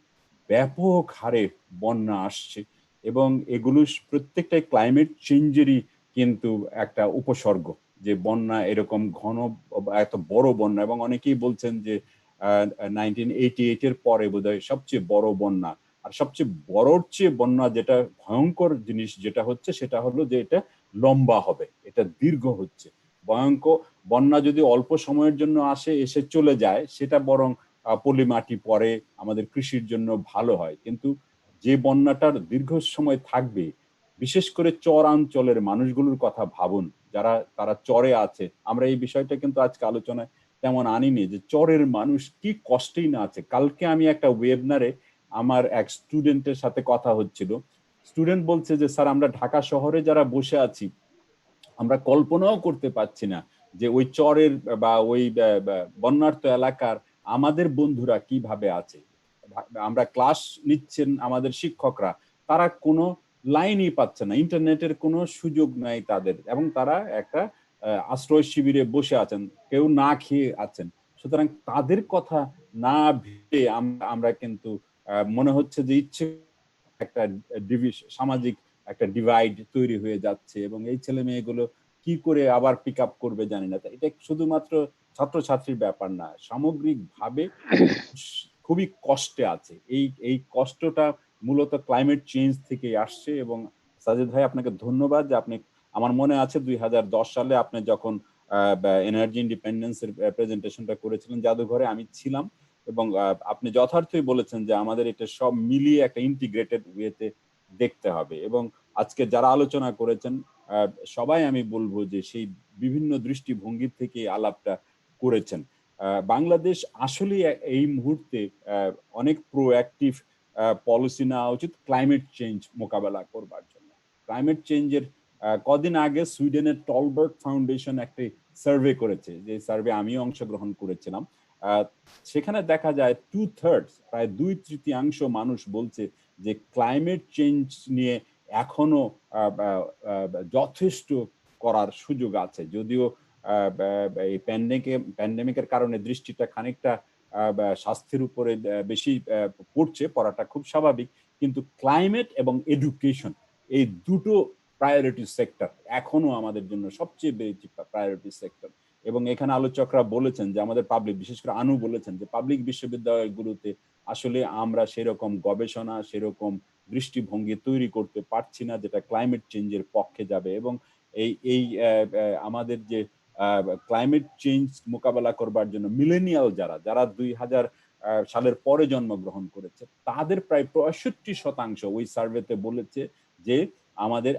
ব্যাপক হারে বন্যা আসছে এবং এগুলো প্রত্যেকটাই ক্লাইমেট চেঞ্জেরই কিন্তু একটা উপসর্গ। যে বন্যা এরকম ঘন এত বড় বন্যা, এবং অনেকেই বলছেন যে 1988 এর পরে বোধহয় সবচেয়ে বড় বন্যা। আর সবচেয়ে বড়র চেয়ে বন্যা যেটা ভয়ঙ্কর জিনিস যেটা হচ্ছে সেটা হলো যে এটা লম্বা হবে, এটা দীর্ঘ হচ্ছে। ভয়ঙ্কর বন্যা যদি অল্প সময়ের জন্য এসে চলে যায়, সেটা বরং পলি মাটি পরে আমাদের কৃষির জন্য ভালো হয়। কিন্তু যে বন্যাটার দীর্ঘ সময় থাকবে, বিশেষ করে চরাঞ্চলের মানুষগুলোর কথা ভাবুন, তারা চরে আছে। আমরা এই বিষয়টা কিন্তু আজকে আলোচনায় তেমন আনিনি যে চরের মানুষ কি কষ্টেই না আছে। কালকে আমি একটা ওয়েবিনারে আমার এক স্টুডেন্টের সাথে কথা হচ্ছিল। স্টুডেন্ট বলছে যে স্যার, আমরা ঢাকা শহরে যারা বসে আছি আমরা কল্পনাও করতে পারছি না যে ওই চরের বা ওই বন্যার্ত এলাকার আমাদের বন্ধুরা কিভাবে আছে। আমরা ক্লাস নিচ্ছেন, আমাদের শিক্ষকরা, তারা কোনো লাইনই পাচ্ছে না, ইন্টারনেটের কোনো সুযোগ নাই তাদের, এবং তারা একটা আশ্রয় শিবিরে বসে আছেন, কেউ না খেয়ে আছেন। সুতরাং তাদের কথা না ভেবে আমরা কিন্তু মনে হচ্ছে যে ইচ্ছে একটা সামাজিক একটা ডিভাইড তৈরি হয়ে যাচ্ছে এবং এই ছেলে মেয়েগুলো কি করে আবার পিক আপ করবে জানি না। এটা শুধুমাত্র ছাত্রছাত্রীর ব্যাপার না, সামগ্রিকভাবে খুবই কষ্টে আছে। এই কষ্টটা মূলত ক্লাইমেট চেঞ্জ থেকে আসছে। এবং সাজিদ ভাই, আপনাকে ধন্যবাদ যে আপনি, আমার মনে আছে 2010 সালে আপনি যখন এনার্জি ইন্ডিপেন্ডেন্সের প্রেজেন্টেশনটা করেছিলেন জাদুঘরে, আমি ছিলাম, এবং আপনি যথার্থই বলেছেন যে আমাদের এটা সব মিলিয়ে একটা ইন্টিগ্রেটেড ওয়েতে দেখতে হবে। এবং আজকে যারা আলোচনা করেছেন সবাই আমি বলবো যে সেই বিভিন্ন দৃষ্টিভঙ্গি থেকে আলাপটা করেছেন। বাংলাদেশ আসলে এই মুহূর্তে অনেক প্রোঅ্যাক্টিভ পলিসি নেওয়া উচিত ক্লাইমেট চেঞ্জ মোকাবেলা করবার জন্য। ক্লাইমেট চেঞ্জের কদিন আগে সুইডেনের টলবার্গ ফাউন্ডেশন একটি সার্ভে করেছে, যে সার্ভে আমিও অংশগ্রহণ করেছিলাম। সেখানে দেখা যায় 2/3, প্রায় 2/3 মানুষ বলছে যে ক্লাইমেট চেঞ্জ নিয়ে এখনো যথেষ্ট করার সুযোগ আছে। যদিও এই প্যান্ডেমিকের কারণে দৃষ্টিটা খানিকটা স্বাস্থ্যের উপরে বেশি পড়ছে, পড়াটা খুব স্বাভাবিক, কিন্তু ক্লাইমেট এবং এডুকেশন এই দুটো প্রায়োরিটি সেক্টর এখনো আমাদের জন্য সবচেয়ে বেশি প্রায়োরিটি সেক্টর। এবং এখানে আলোচকরা বলেছেন যে আমাদের পাবলিক, বিশেষ করে আনু বলেছেন যে পাবলিক বিশ্ববিদ্যালয়গুলোতে আসলে আমরা সেরকম গবেষণা, সেরকম দৃষ্টিভঙ্গি তৈরি করতে পারছি না যেটা ক্লাইমেট চেঞ্জের পক্ষে যাবে। এবং এই আমাদের যে ক্লাইমেট চেঞ্জ মোকাবেলা করবার জন্য মিলেনিয়াল যারা 2000 সালের পরে জন্মগ্রহণ করেছে তাদের প্রায় 65% ওই সার্ভেতে বলেছে যে আমাদের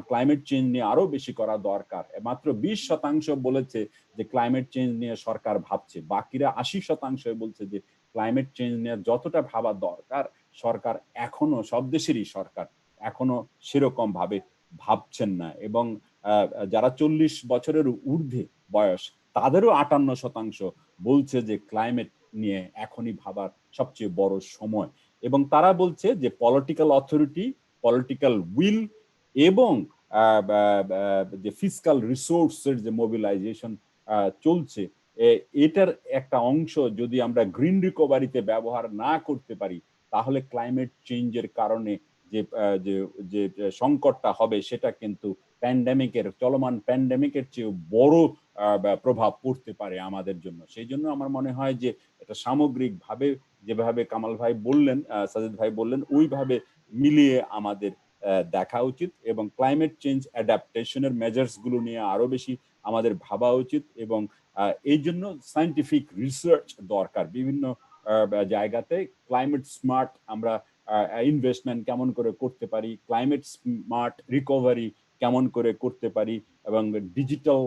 ক্লাইমেট চেঞ্জ নিয়ে আরো বেশি করা দরকার। মাত্র 20% বলেছে যে ক্লাইমেট চেঞ্জ নিয়ে সরকার ভাবছে, বাকিরা 80% বলছে যে ক্লাইমেট চেঞ্জ নিয়ে যতটা ভাবা দরকার সরকার এখনো, সব দেশেরই সরকার এখনো সেরকম ভাবে ভাবছেন না। এবং যারা 40 বছরের ঊর্ধ্বে বয়স তাদেরও 58% বলছে যে ক্লাইমেট নিয়ে এখনই ভাবার সবচেয়ে বড় সময়। এবং তারা বলছে যে পলিটিক্যাল অথরিটি, পলিটিক্যাল উইল এবং যে ফিসকাল রিসোর্সের যে মোবিলাইজেশন চলছে, এটার একটা অংশ যদি আমরা গ্রিন রিকভারিতে ব্যবহার না করতে পারি তাহলে ক্লাইমেট চেঞ্জের কারণে যে সংকটটা হবে সেটা কিন্তু চলমান প্যান্ডেমিকের চেয়ে বড় প্রভাব পড়তে পারে আমাদের জন্য। সেই জন্য আমার মনে হয় যে এটা সামগ্রিকভাবে যেভাবে কামাল ভাই বললেন, সাজিদ ভাই বললেন, ওইভাবে মিলিয়ে আমাদের দেখা উচিত এবং ক্লাইমেট চেঞ্জ অ্যাডাপ্টেশনের মেজার্স গুলো নিয়ে আরো বেশি আমাদের ভাবা উচিত। এবং এই জন্য সায়েন্টিফিক রিসার্চ দরকার বিভিন্ন জায়গাতে। ক্লাইমেট স্মার্ট আমরা ইনভেস্টমেন্ট কেমন করে করতে পারি, ক্লাইমেট স্মার্ট রিকভারি কেমন করে করতে পারি, এবং ডিজিটাল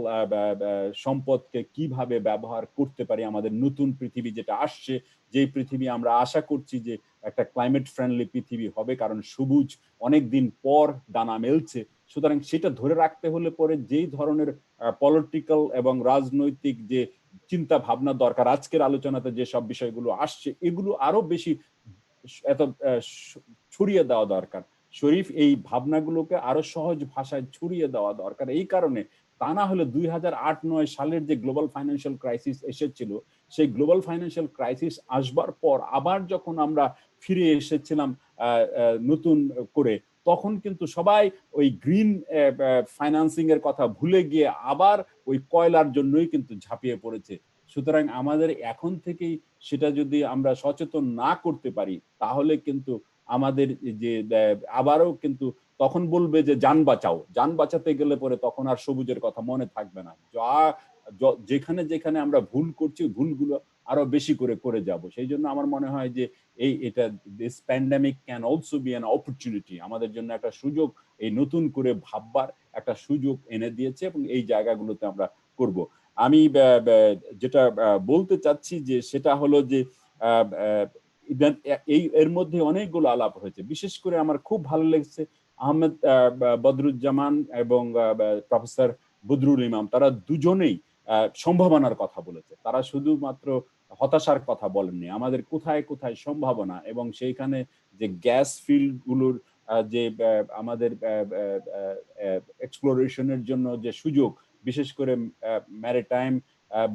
সম্পদকে কিভাবে ব্যবহার করতে পারি আমাদের নতুন পৃথিবী যেটা আসছে, যেই পৃথিবী আমরা আশা করছি যে একটা ক্লাইমেট ফ্রেন্ডলি পৃথিবী হবে, কারণ সবুজ অনেকদিন পর ডানা মেলছে। সুতরাং সেটা ধরে রাখতে হলে পরে যেই ধরনের পলিটিক্যাল এবং রাজনৈতিক যে চিন্তা ভাবনা দরকার, আজকের আলোচনাতে যে সব বিষয়গুলো আসছে এগুলো আরো বেশি এত ছড়িয়ে দেওয়া দরকার। শরীফ, এই ভাবনাগুলোকে আরো সহজ ভাষায় ছড়িয়ে দেওয়া দরকার। এই কারণে, তা না হলে 2008-9 সালের যে গ্লোবাল ফাইন্যান্সিয়াল ক্রাইসিস এসেছিল, সেই গ্লোবাল ফাইন্যান্সিয়াল ক্রাইসিস আসবার পর আবার যখন আমরা ফিরে এসেছিলাম নতুন করে, তখন কিন্তু সবাই ওই গ্রিন ফাইন্যান্সিং এর কথা ভুলে গিয়ে আবার ওই কয়লার জন্যই কিন্তু ঝাঁপিয়ে পড়েছে। সুতরাং আমাদের এখন থেকেই সেটা যদি আমরা সচেতন না করতে পারি তাহলে কিন্তু আমাদের যে আবারও কিন্তু তখন বলবে যে যান বাঁচাও, যান বাঁচাতে গেলে পরে তখন আর সবুজের কথা মনে থাকবে না। যেখানে যেখানে আমরা ভুল করছি ভুলগুলো আরো বেশি করে যাব। সেই জন্য আমার মনে হয় যে এটা this pandemic can also be an opportunity, আমাদের জন্য একটা সুযোগ, এই নতুন করে ভাববার একটা সুযোগ এনে দিয়েছে এবং এই জায়গাগুলোতে আমরা করব। আমি যেটা বলতে চাচ্ছি যে সেটা হলো যে এর মধ্যে অনেকগুলো আলাপ হয়েছে। বিশেষ করে আমার খুব ভালো লেগেছে আহমেদ বদরুজ্জামান এবং প্রফেসর বদরুল ইমাম, তারা দুজনেই সম্ভাবনার কথা বলেছে। তারা শুধুমাত্র হতাশার কথা বলেননি, আমাদের কোথায় কোথায় সম্ভাবনা এবং সেইখানে যে গ্যাস ফিল্ড গুলোর যে আমাদের এক্সপ্লোরেশনের জন্য যে সুযোগ, বিশেষ করে ম্যারিটাইম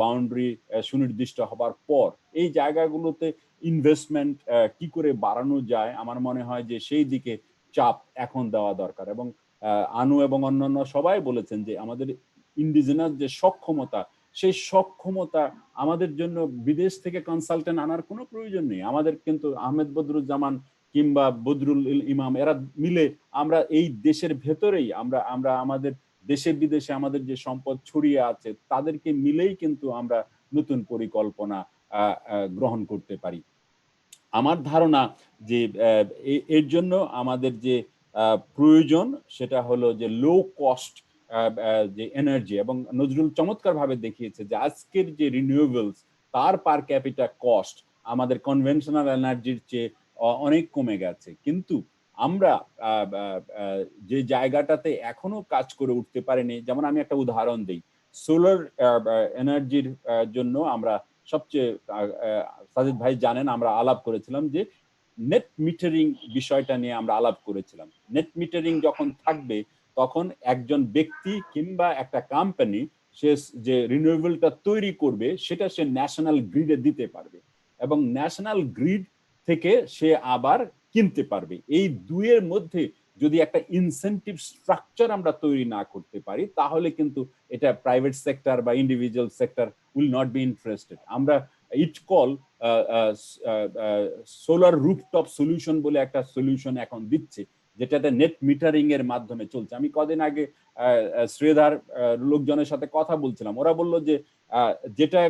বাউন্ডারি সুনির্দিষ্ট হবার পর এই জায়গাগুলোতে ইনভেস্টমেন্ট কি করে বাড়ানো যায়, আমার মনে হয় যে সেই দিকে চাপ এখন দেওয়া দরকার। এবং আনু এবং অন্যান্য সবাই বলেছেন যে আমাদের ইন্ডিজিনাস যে সক্ষমতা, সেই সক্ষমতা আমাদের জন্য বিদেশ থেকে কনসালটেন্ট আনার কোনো প্রয়োজন নেই। আমাদের কিন্তু আহমেদ বদরুজ্জামান কিংবা বদরুল ইমাম এরা মিলে আমরা এই দেশের ভেতরেই আমরা আমাদের দেশে বিদেশে আমাদের যে সম্পদ ছড়িয়ে আছে তাদেরকে মিলেই কিন্তু আমরা নতুন পরিকল্পনা গ্রহণ করতে পারি। আমার ধারণা যে এর জন্য আমাদের যে প্রয়োজন সেটা হলো যে লো কস্ট যে এনার্জি, এবং নজরুল চমৎকার ভাবে দেখিয়েছে যে আজকের যে রিনিউয়েবলস তার পার ক্যাপিটা কস্ট আমাদের কনভেনশনাল এনার্জির চেয়ে অনেক কমে গেছে। কিন্তু আমরা যে জায়গাটাতে এখনো কাজ করে উঠতে পারিনি, যেমন আমি একটা উদাহরণ দিই, সোলার এনার্জির জন্য আমরা সবচেয়ে সাজিদ ভাই জানেন আমরা আলাপ করেছিলাম যে নেট মিটারিং বিষয়টা নিয়ে আমরা আলাপ করেছিলাম। নেট মিটারিং যখন থাকবে তখন একজন ব্যক্তি কিংবা একটা কোম্পানি সে যে রিনিউয়েবলটা তৈরি করবে সেটা সে ন্যাশনাল গ্রিডে দিতে পারবে এবং ন্যাশনাল গ্রিড থেকে সে আবার কিনতে পারবে। এই দুইয়ের মধ্যে যদি একটা ইনসেনটিভ স্ট্রাকচার আমরা তৈরি না করতে পারি তাহলে কিন্তু এটা প্রাইভেট সেক্টর বা individual sector will not be interested. আমরা ইটকল সোলার রুফটপ সলিউশন বলে একটা সলিউশন এখন দিচ্ছে, যেটাতে নেট মিটারিং এর মাধ্যমে চলছে। আমি কদিন আগে শ্রীধার লোকজনের সাথে কথা বলছিলাম, ওরা বললো যে যেটা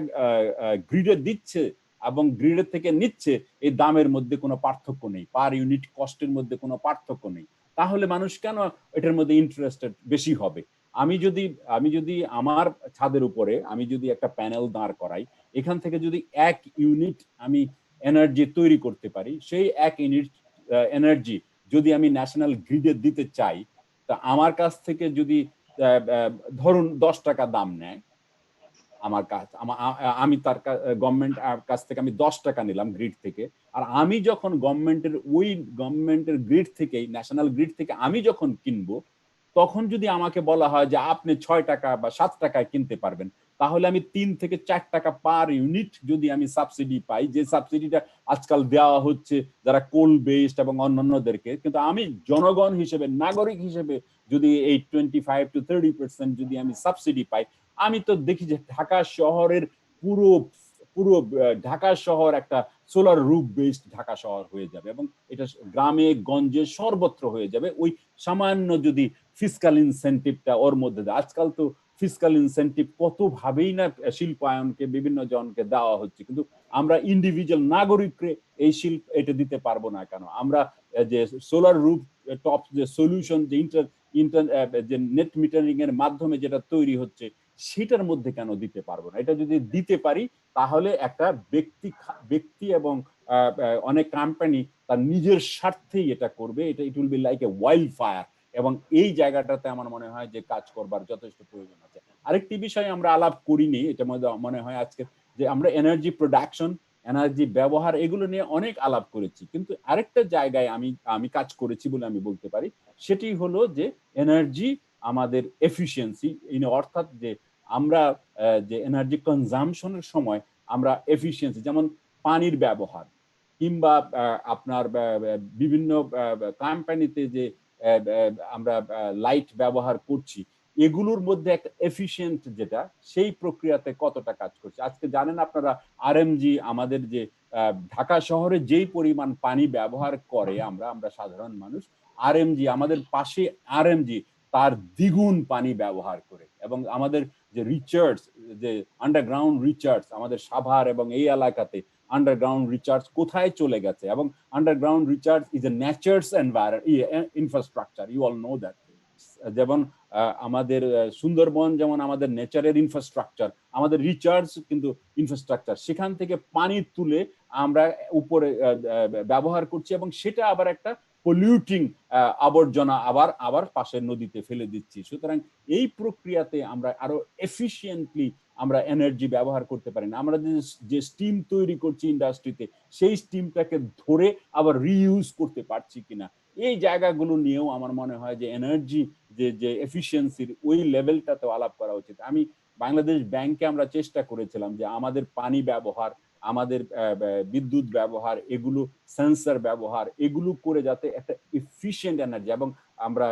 গ্রিডে দিচ্ছে এবং গ্রিডের থেকে নিচ্ছে এই দামের মধ্যে কোনো পার্থক্য নেই, পার ইউনিট কস্টের মধ্যে কোনো পার্থক্য নেই। তাহলে মানুষ কেন এটার মধ্যে ইন্টারেস্টেড বেশি হবে? আমি যদি আমার ছাদের উপরে আমি যদি একটা প্যানেল দাঁড় করাই, এখান থেকে যদি 1 ইউনিট আমি এনার্জি তৈরি করতে পারি, সেই 1 ইউনিট এনার্জি যদি আমি ন্যাশনাল গ্রিডে দিতে চাই, তা আমার কাছ থেকে যদি ধরুন 10 টাকা দাম নেয় আমার কাছ, আমি তার গভর্নমেন্ট কাছ থেকে আমি 10 টাকা নিলাম গ্রিড থেকে, আর আমি যখন গভর্নমেন্টের গ্রিড থেকে, ন্যাশনাল গ্রিড থেকে আমি যখন কিনবো, তখন যদি আমাকে বলা হয় যে আপনি 6 টাকা বা 7 টাকায় কিনতে পারবেন, তাহলে আমি 3 থেকে 4 টাকা পার ইউনিট যদি আমি সাবসিডি পাই, যে সাবসিডিটা আজকাল দেওয়া হচ্ছে যারা কোল বেসড এবং অন্যান্যদেরকে, কিন্তু আমি জনগণ হিসেবে, নাগরিক হিসেবে যদি এই 25 to 30% যদি আমি সাবসিডি পাই, আমি তো দেখি যে ঢাকা শহরের পুরো পুরো ঢাকা শহর একটা সোলার রুফ বেসড ঢাকা শহর হয়ে যাবে এবং এটা গ্রামে গঞ্জে সর্বত্র হয়ে যাবে ওই সামান্য যদি ফিসকাল ইনসেন্টিভটা ওর মধ্যে দেয়। আজকাল তো ফিসকাল ইনসেন্টিভ কত ভাবেই না শিল্পায়নকে বিভিন্ন জনকে দেওয়া হচ্ছে, কিন্তু আমরা ইন্ডিভিজুয়াল নাগরিককে এই এটা দিতে পারবো না কেন? আমরা যে সোলার রুফ টপ যে সলিউশন, যে যে নেট মিটারিং এর মাধ্যমে যেটা তৈরি হচ্ছে, সেটার মধ্যে কেন দিতে পারবো না? এটা যদি দিতে পারি তাহলে একটা ব্যক্তি এবং অনেক কোম্পানি তার নিজের স্বার্থেই এটা করবে, এটা it will be like a wild fire, এবং এই জায়গাটাতে আমার মনে হয় যে কাজ করবার যথেষ্ট প্রয়োজন আছে। আরেকটি বিষয় আমরা আলাপ করিনি, এটা মনে হয় আজকে, যে আমরা এনার্জি প্রোডাকশন, এনার্জি ব্যবহার এগুলো নিয়ে অনেক আলাপ করেছি, কিন্তু আরেকটা জায়গায় আমি কাজ করেছি বলে আমি বলতে পারি, সেটি হলো যে এনার্জি আমাদের এফিসিয়েন্সি, অর্থাৎ যে আমরা যে এনার্জি কনজাম্পশনের সময় আমরা এফিসিয়েন্সি, যেমন পানির ব্যবহার কিংবা আপনার বিভিন্ন কোম্পানিতে যে আমরা লাইট ব্যবহার করছি, এগুলোর মধ্যে একটা এফিসিয়েন্ট যেটা, সেই প্রক্রিয়াতে কতটা কাজ করছে। আজকে জানেন আপনারা আরএমজি, আমাদের যে ঢাকা শহরে যেই পরিমাণ পানি ব্যবহার করে আমরা সাধারণ মানুষ, আরএমজি আমাদের পাশে আরএমজি তার দ্বিগুণ পানি ব্যবহার করে, এবং আমাদের যে রিচার্জ, যে আন্ডারগ্রাউন্ড রিচার্জ আমাদের সাভার এবং এই এলাকাতে আন্ডারগ্রাউন্ড রিচার্জ কোথায় চলে গেছে, এবং underground recharge is a nature's infrastructure, you all know that. যেমন আমাদের সুন্দরবন যেমন আমাদের নেচারের ইনফ্রাস্ট্রাকচার, আমাদের রিচার্জ কিন্তু ইনফ্রাস্ট্রাকচার, সেখান থেকে পানি তুলে আমরা উপরে ব্যবহার করছি, এবং সেটা আবার একটা পলিউটিং আবর্জনা আবার পাশের নদীতে ফেলে দিচ্ছি। সুতরাং এই প্রক্রিয়াতে আমরা আরো এফিশিয়েন্টলি আমরা এনার্জি ব্যবহার করতে পারি না। আমরা যে স্টিম তৈরি করছি ইন্ডাস্ট্রিতে, সেই স্টিমটাকে ধরে আবার রিইউজ করতে পারছি কিনা, এই জায়গাগুলো নিয়েও আমার মনে হয় যে এনার্জি যে এফিসিয়েন্সির ওই লেভেলটাতে আলাপ করা উচিত। আমি বাংলাদেশ ব্যাংকে আমরা চেষ্টা করেছিলাম যে আমাদের পানি ব্যবহার, আমাদের বিদ্যুৎ ব্যবহার, এগুলো সেন্সর ব্যবহার, এগুলো করে যাতে একটা এফিশিয়েন্ট এনার্জি, এবং আমরা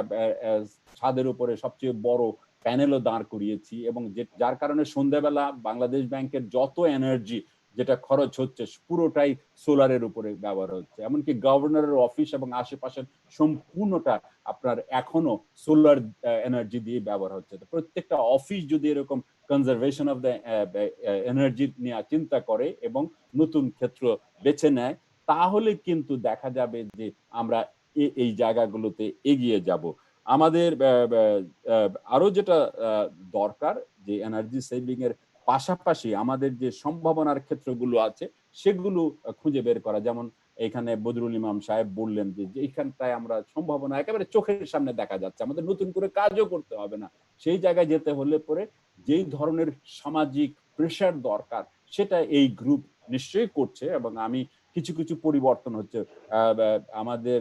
ছাদের উপরে সবচেয়ে বড় প্যানেলও দাঁড় করিয়েছি, এবং যার কারণে সন্ধ্যাবেলা বাংলাদেশ ব্যাংকের যত এনার্জি যেটা খরচ হচ্ছে পুরোটাই সোলারের উপরে ব্যবহার হচ্ছে। এমনকি গভর্নরের অফিস এবং আশেপাশের সম্পূর্ণটা আপনার এখনো সোলার এনার্জি দিয়ে ব্যবহার হচ্ছে। তো প্রত্যেকটা অফিস যদি এরকম কনজারভেশন অফ দ্য এনার্জি নিয়ে চিন্তা করে এবং নতুন ক্ষেত্র বেছে নেয়, তাহলে কিন্তু দেখা যাবে যে আমরা এই জায়গাগুলোতে এগিয়ে যাব। আমাদের আরো যেটা দরকার, যে এনার্জি সেভিং এর পাশাপাশি আমাদের যে সম্ভাবনার ক্ষেত্রগুলো আছে সেগুলো খুঁজে বের করা। যেমন এখানে বদরুল ইমাম সাহেব বললেন যে এইখানটায় আমরা সম্ভাবনা একেবারে চোখের সামনে দেখা যাচ্ছে, আমাদের নতুন করে কাজও করতে হবে না। সেই জায়গায় যেতে হলে পরে যেই ধরনের সামাজিক প্রেশার দরকার সেটা এই গ্রুপ নিশ্চয়ই করছে, এবং আমি কিছু পরিবর্তন হচ্ছে। আমাদের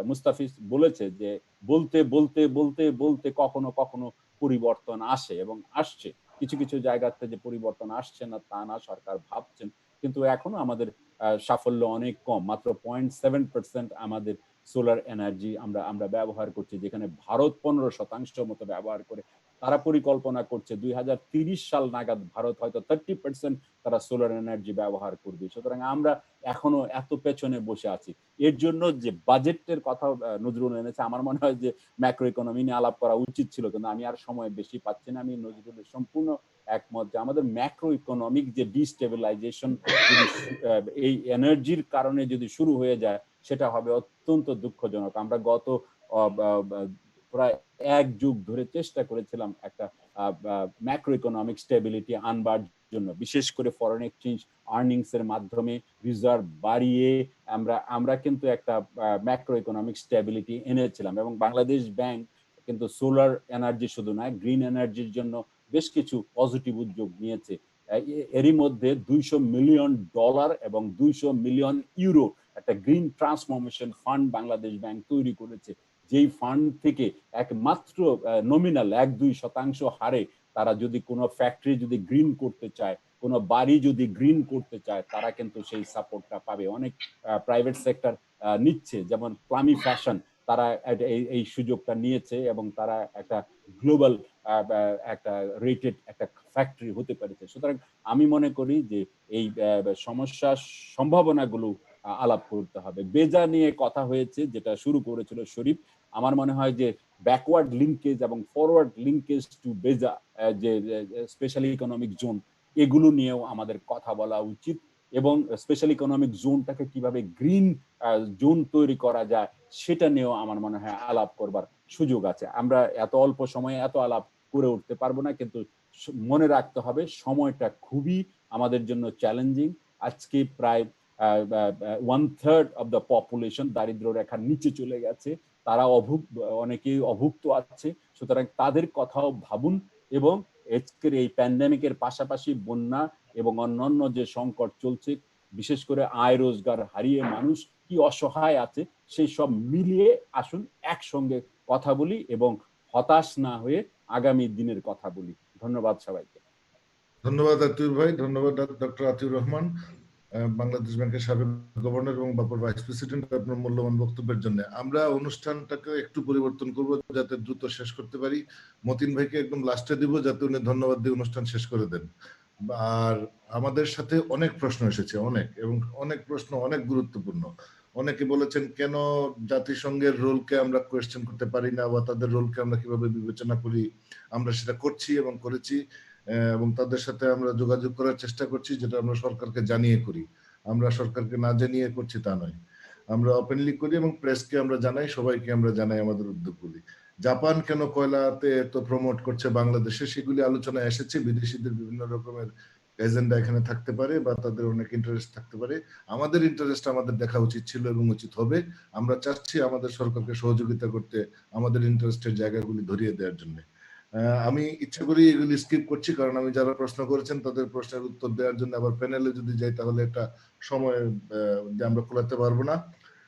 মুস্তাফিজ বলেছে যে বলতে বলতে বলতে বলতে কখনো কখনো পরিবর্তন আসে এবং আসছে। কিছু কিছু জায়গাতে যে পরিবর্তন আসছে না তা না, সরকার ভাবছেন, কিন্তু এখনো আমাদের সাফল্য অনেক কম। মাত্র 0.7% আমাদের সোলার এনার্জি আমরা আমরা ব্যবহার করছি, যেখানে ভারত 15% মতো ব্যবহার করে। তারা পরিকল্পনা করছে 2030 সাল নাগাদ ভারত হয়তো 30% তারা সোলার এনার্জি ব্যবহার করবে। সুতরাং আমরা এখনো এত পেছনে বসে আছি। এর জন্য যে বাজেটের কথা নজরুল এনেছে, আমার মনে হয় যে ম্যাক্রো ইকোনমি নিয়ে আলাপ করা উচিত ছিল, কিন্তু আমি আর সময় বেশি পাচ্ছি না। আমি নজরুলের সম্পূর্ণ একমত যে আমাদের ম্যাক্রো ইকোনমিক যে ডিস্টেবিলাইজেশন যদি এই এনার্জির কারণে যদি শুরু হয়ে যায়, সেটা হবে অত্যন্ত দুঃখজনক। আমরা গত প্রায় 1 যুগ ধরে চেষ্টা করেছিলাম একটা ম্যাক্রো ইকোনমিক স্টেবিলিটি আনবার জন্য, বিশেষ করে ফরেন এক্সচেঞ্জ আর্নিংস এর মাধ্যমে রিজার্ভ বাড়িয়ে আমরা কিন্তু একটা ম্যাক্রো ইকোনমিক স্টেবিলিটি এনেছিলাম। এবং বাংলাদেশ ব্যাংক কিন্তু সোলার এনার্জি শুধু নয়, গ্রিন এনার্জির জন্য বেশ কিছু পজিটিভ উদ্যোগ নিয়েছে। এরই মধ্যে $200 মিলিয়ন এবং 200 মিলিয়ন ইউরো একটা green transformation fund Bangladesh bank তৈরি করেছে, যেই ফান্ড থেকে একমাত্র নমিনাল 1-2% হারে তারা যদি কোনো ফ্যাক্টরি যদি গ্রিন করতে চায়, কোনো বাড়ি যদি গ্রিন করতে চায়, তারা কিন্তু সেই সাপোর্টটা পাবে। অনেক প্রাইভেট সেক্টর নিচ্ছে, যেমন প্লামি ফ্যাশন, তারা এই সুযোগটা নিয়েছে এবং তারা একটা গ্লোবাল একটা রেটেড একটা ফ্যাক্টরি হতে পেরেছে। সুতরাং আমি মনে করি যে এই সমস্যার সম্ভাবনাগুলো আলাপ করতে হবে। বেজা নিয়ে কথা হয়েছে, যেটা শুরু করেছিল শরীফ। আমার মনে হয় যে ব্যাকওয়ার্ড লিঙ্কেজ এবং ফরওয়ার্ড লিঙ্কেজ টু বেজা, যে স্পেশাল ইকোনমিক জোন, এগুলো নিয়েও আমাদের কথা বলা উচিত এবং স্পেশাল ইকোনমিক জোনটাকে কিভাবে গ্রিন জোন তৈরি করা যায় সেটা নিয়েও আমার মনে হয় আলাপ করবার সুযোগ আছে। আমরা এত অল্প সময়ে এত আলাপ করে উঠতে পারবো না, কিন্তু মনে রাখতে হবে সময়টা খুবই আমাদের জন্য চ্যালেঞ্জিং। আজকে প্রায় 1/3 অফ দ্য পপুলেশন দারিদ্র্য রেখার নিচে চলে গেছে, তারা অনেকেই অভুক্ত আছে। সুতরাং তাদের কথাও ভাবুন এবং আজকের এই প্যান্ডেমিকের পাশাপাশি বন্যা এবং অন্যান্য যে সংকট চলছে, বিশেষ করে আয় রোজগার হারিয়ে মানুষ কি অসহায় আছে, সেই সব মিলিয়ে আসুন একসঙ্গে কথা বলি এবং হতাশ না হয়ে আগামী দিনের কথা বলি। ধন্যবাদ সবাইকে। ধন্যবাদ আতিউর ভাই, ধন্যবাদ ডক্টর আতিউর রহমান, বাংলাদেশ ব্যাংকের সাবেক গভর্নর এবং বাপুর ভাইস প্রেসিডেন্ট, আপনার মূল্যবান বক্তব্যের জন্য। আমরা অনুষ্ঠানটাকে একটু পরিবর্তন করব যাতে দ্রুত শেষ করতে পারি। মতিন ভাইকে একদম লাস্টে দিব যাতে উনি ধন্যবাদ দিয়ে অনুষ্ঠান শেষ করে দেন। আর আমাদের সাথে অনেক প্রশ্ন এসেছে, অনেক, এবং অনেক প্রশ্ন অনেক গুরুত্বপূর্ণ। অনেকে বলেছেন কেন জাতিসংঘের রোলকে আমরা কোয়েশ্চেন করতে পারি না, বা তাদের রোলকে আমরা কিভাবে বিবেচনা করি। আমরা সেটা করছি এবং করেছি, এবং তাদের সাথে আমরা যোগাযোগ করার চেষ্টা করছি, যেটা আমরা সরকারকে জানিয়ে করি। আমরা সরকারকে না জানিয়ে করছি তা নয়, আমরা ওপেনলি করি এবং প্রেসকে আমরা জানাই, সবাইকে আমরা জানাই আমাদের উদ্যোগগুলি। জাপান কেন কয়লাতে তো প্রমোট করছে বাংলাদেশে, সেগুলি আলোচনায় এসেছে। বিদেশিদের বিভিন্ন রকমের এজেন্ডা এখানে থাকতে পারে বা তাদের অনেক ইন্টারেস্ট থাকতে পারে। আমাদের ইন্টারেস্ট আমাদের দেখা উচিত ছিল এবং উচিত হবে। আমরা চাচ্ছি আমাদের সরকারকে সহযোগিতা করতে, আমাদের ইন্টারেস্টের জায়গাগুলি ধরিয়ে দেওয়ার জন্য। আমি ইচ্ছা করি এগুলি স্কিপ করছি, কারণ আমি যারা প্রশ্ন করেছেন তাদের প্রশ্নের উত্তর দেওয়ার জন্য আবার প্যানেলে যদি যাই তাহলে একটা সময় যে আমরা খোলাতে পারবো না।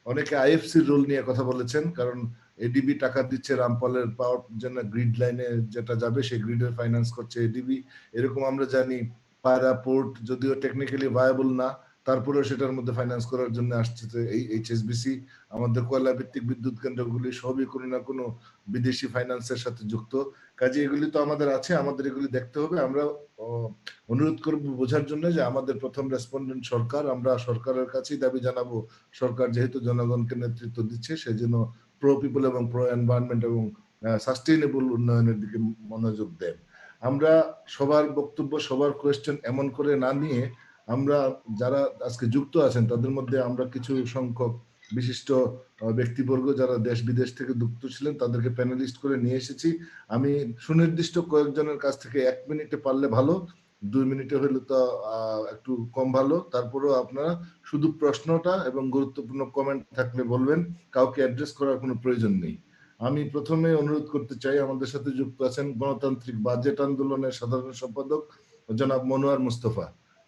অনেকে আইএফসির রোল নিয়ে কথা বলেছেন, কারণ এডিবি টাকা দিচ্ছে রামপালের পাওয়ার জন্য, গ্রিড লাইনে যেটা যাবে সেই গ্রিডের ফাইন্যান্স করছে এডিবি, এরকম আমরা জানি। পায়রা পোর্ট যদিও টেকনিক্যালি ভায়াবল না, তারপরেও সেটার মধ্যে ফাইন্যান্স করার জন্য আসছে এই এইচএসবিসি। আমাদের কয়লা ভিত্তিক বিদ্যুৎ কেন্দ্রগুলি সবই কোনো না কোনো বিদেশি ফাইন্যান্সের সাথে যুক্ত। কাজে এগুলি তো আমাদের আছে, আমাদের এগুলি দেখতে হবে। আমরা অনুরোধ করব বোঝার জন্য যে আমাদের প্রথম রেসপন্ডেন্ট সরকার, আমরা সরকারের কাছেই দাবি জানাবো, সরকার যেহেতু জনগণকে নেতৃত্ব দিচ্ছে সেজন্য প্রো পিপল এবং প্রো এনভায়রনমেন্ট এবং সাস্টেইনেবল উন্নয়নের দিকে মনোযোগ দেন। আমরা সবার বক্তব্য, সবার কোয়েশ্চেন এমন করে না নিয়ে, আমরা যারা আজকে যুক্ত আছেন তাদের মধ্যে আমরা কিছু সংখ্যক বিশিষ্ট ব্যক্তিবর্গ যারা দেশ বিদেশ থেকে যুক্ত ছিলেন তাদেরকে প্যানেলিস্ট করে নিয়ে এসেছি। আমি সুনির্দিষ্ট কয়েকজনের কাছ থেকে 1 মিনিটে পারলে ভালো, 2 মিনিটে হলে তো একটু কম ভালো। তারপরেও আপনারা শুধু প্রশ্নটা এবং গুরুত্বপূর্ণ কমেন্ট থাকলে বলবেন, কাউকে অ্যাড্রেস করার কোনো প্রয়োজন নেই। আমি প্রথমে অনুরোধ করতে চাই, আমাদের সাথে যুক্ত আছেন গণতান্ত্রিক বাজেট আন্দোলনের সাধারণ সম্পাদক জনাব মনোয়ার মুস্তফা।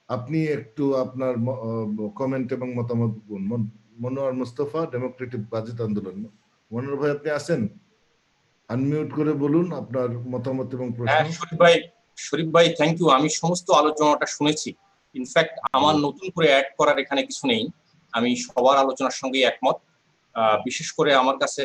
আপনি একটু আপনার কমেন্ট এবং মতামত। মনোয়ার মুস্তফা, ডেমোক্রেটিক বাজেট আন্দোলন। মনোয়ার ভাই, আপনি আছেন? আনমিউট করে বলুন আপনার মতামত এবং হ্যাঁ প্রশ্ন। শরীফ ভাই থ্যাংক ইউ। আমি সমস্ত আলোচনাটা শুনেছি। ইনফ্যাক্ট আমার নতুন করে অ্যাড করার এখানে কিছু নেই, আমি সবার আলোচনার সঙ্গে একমত। বিশেষ করে আমার কাছে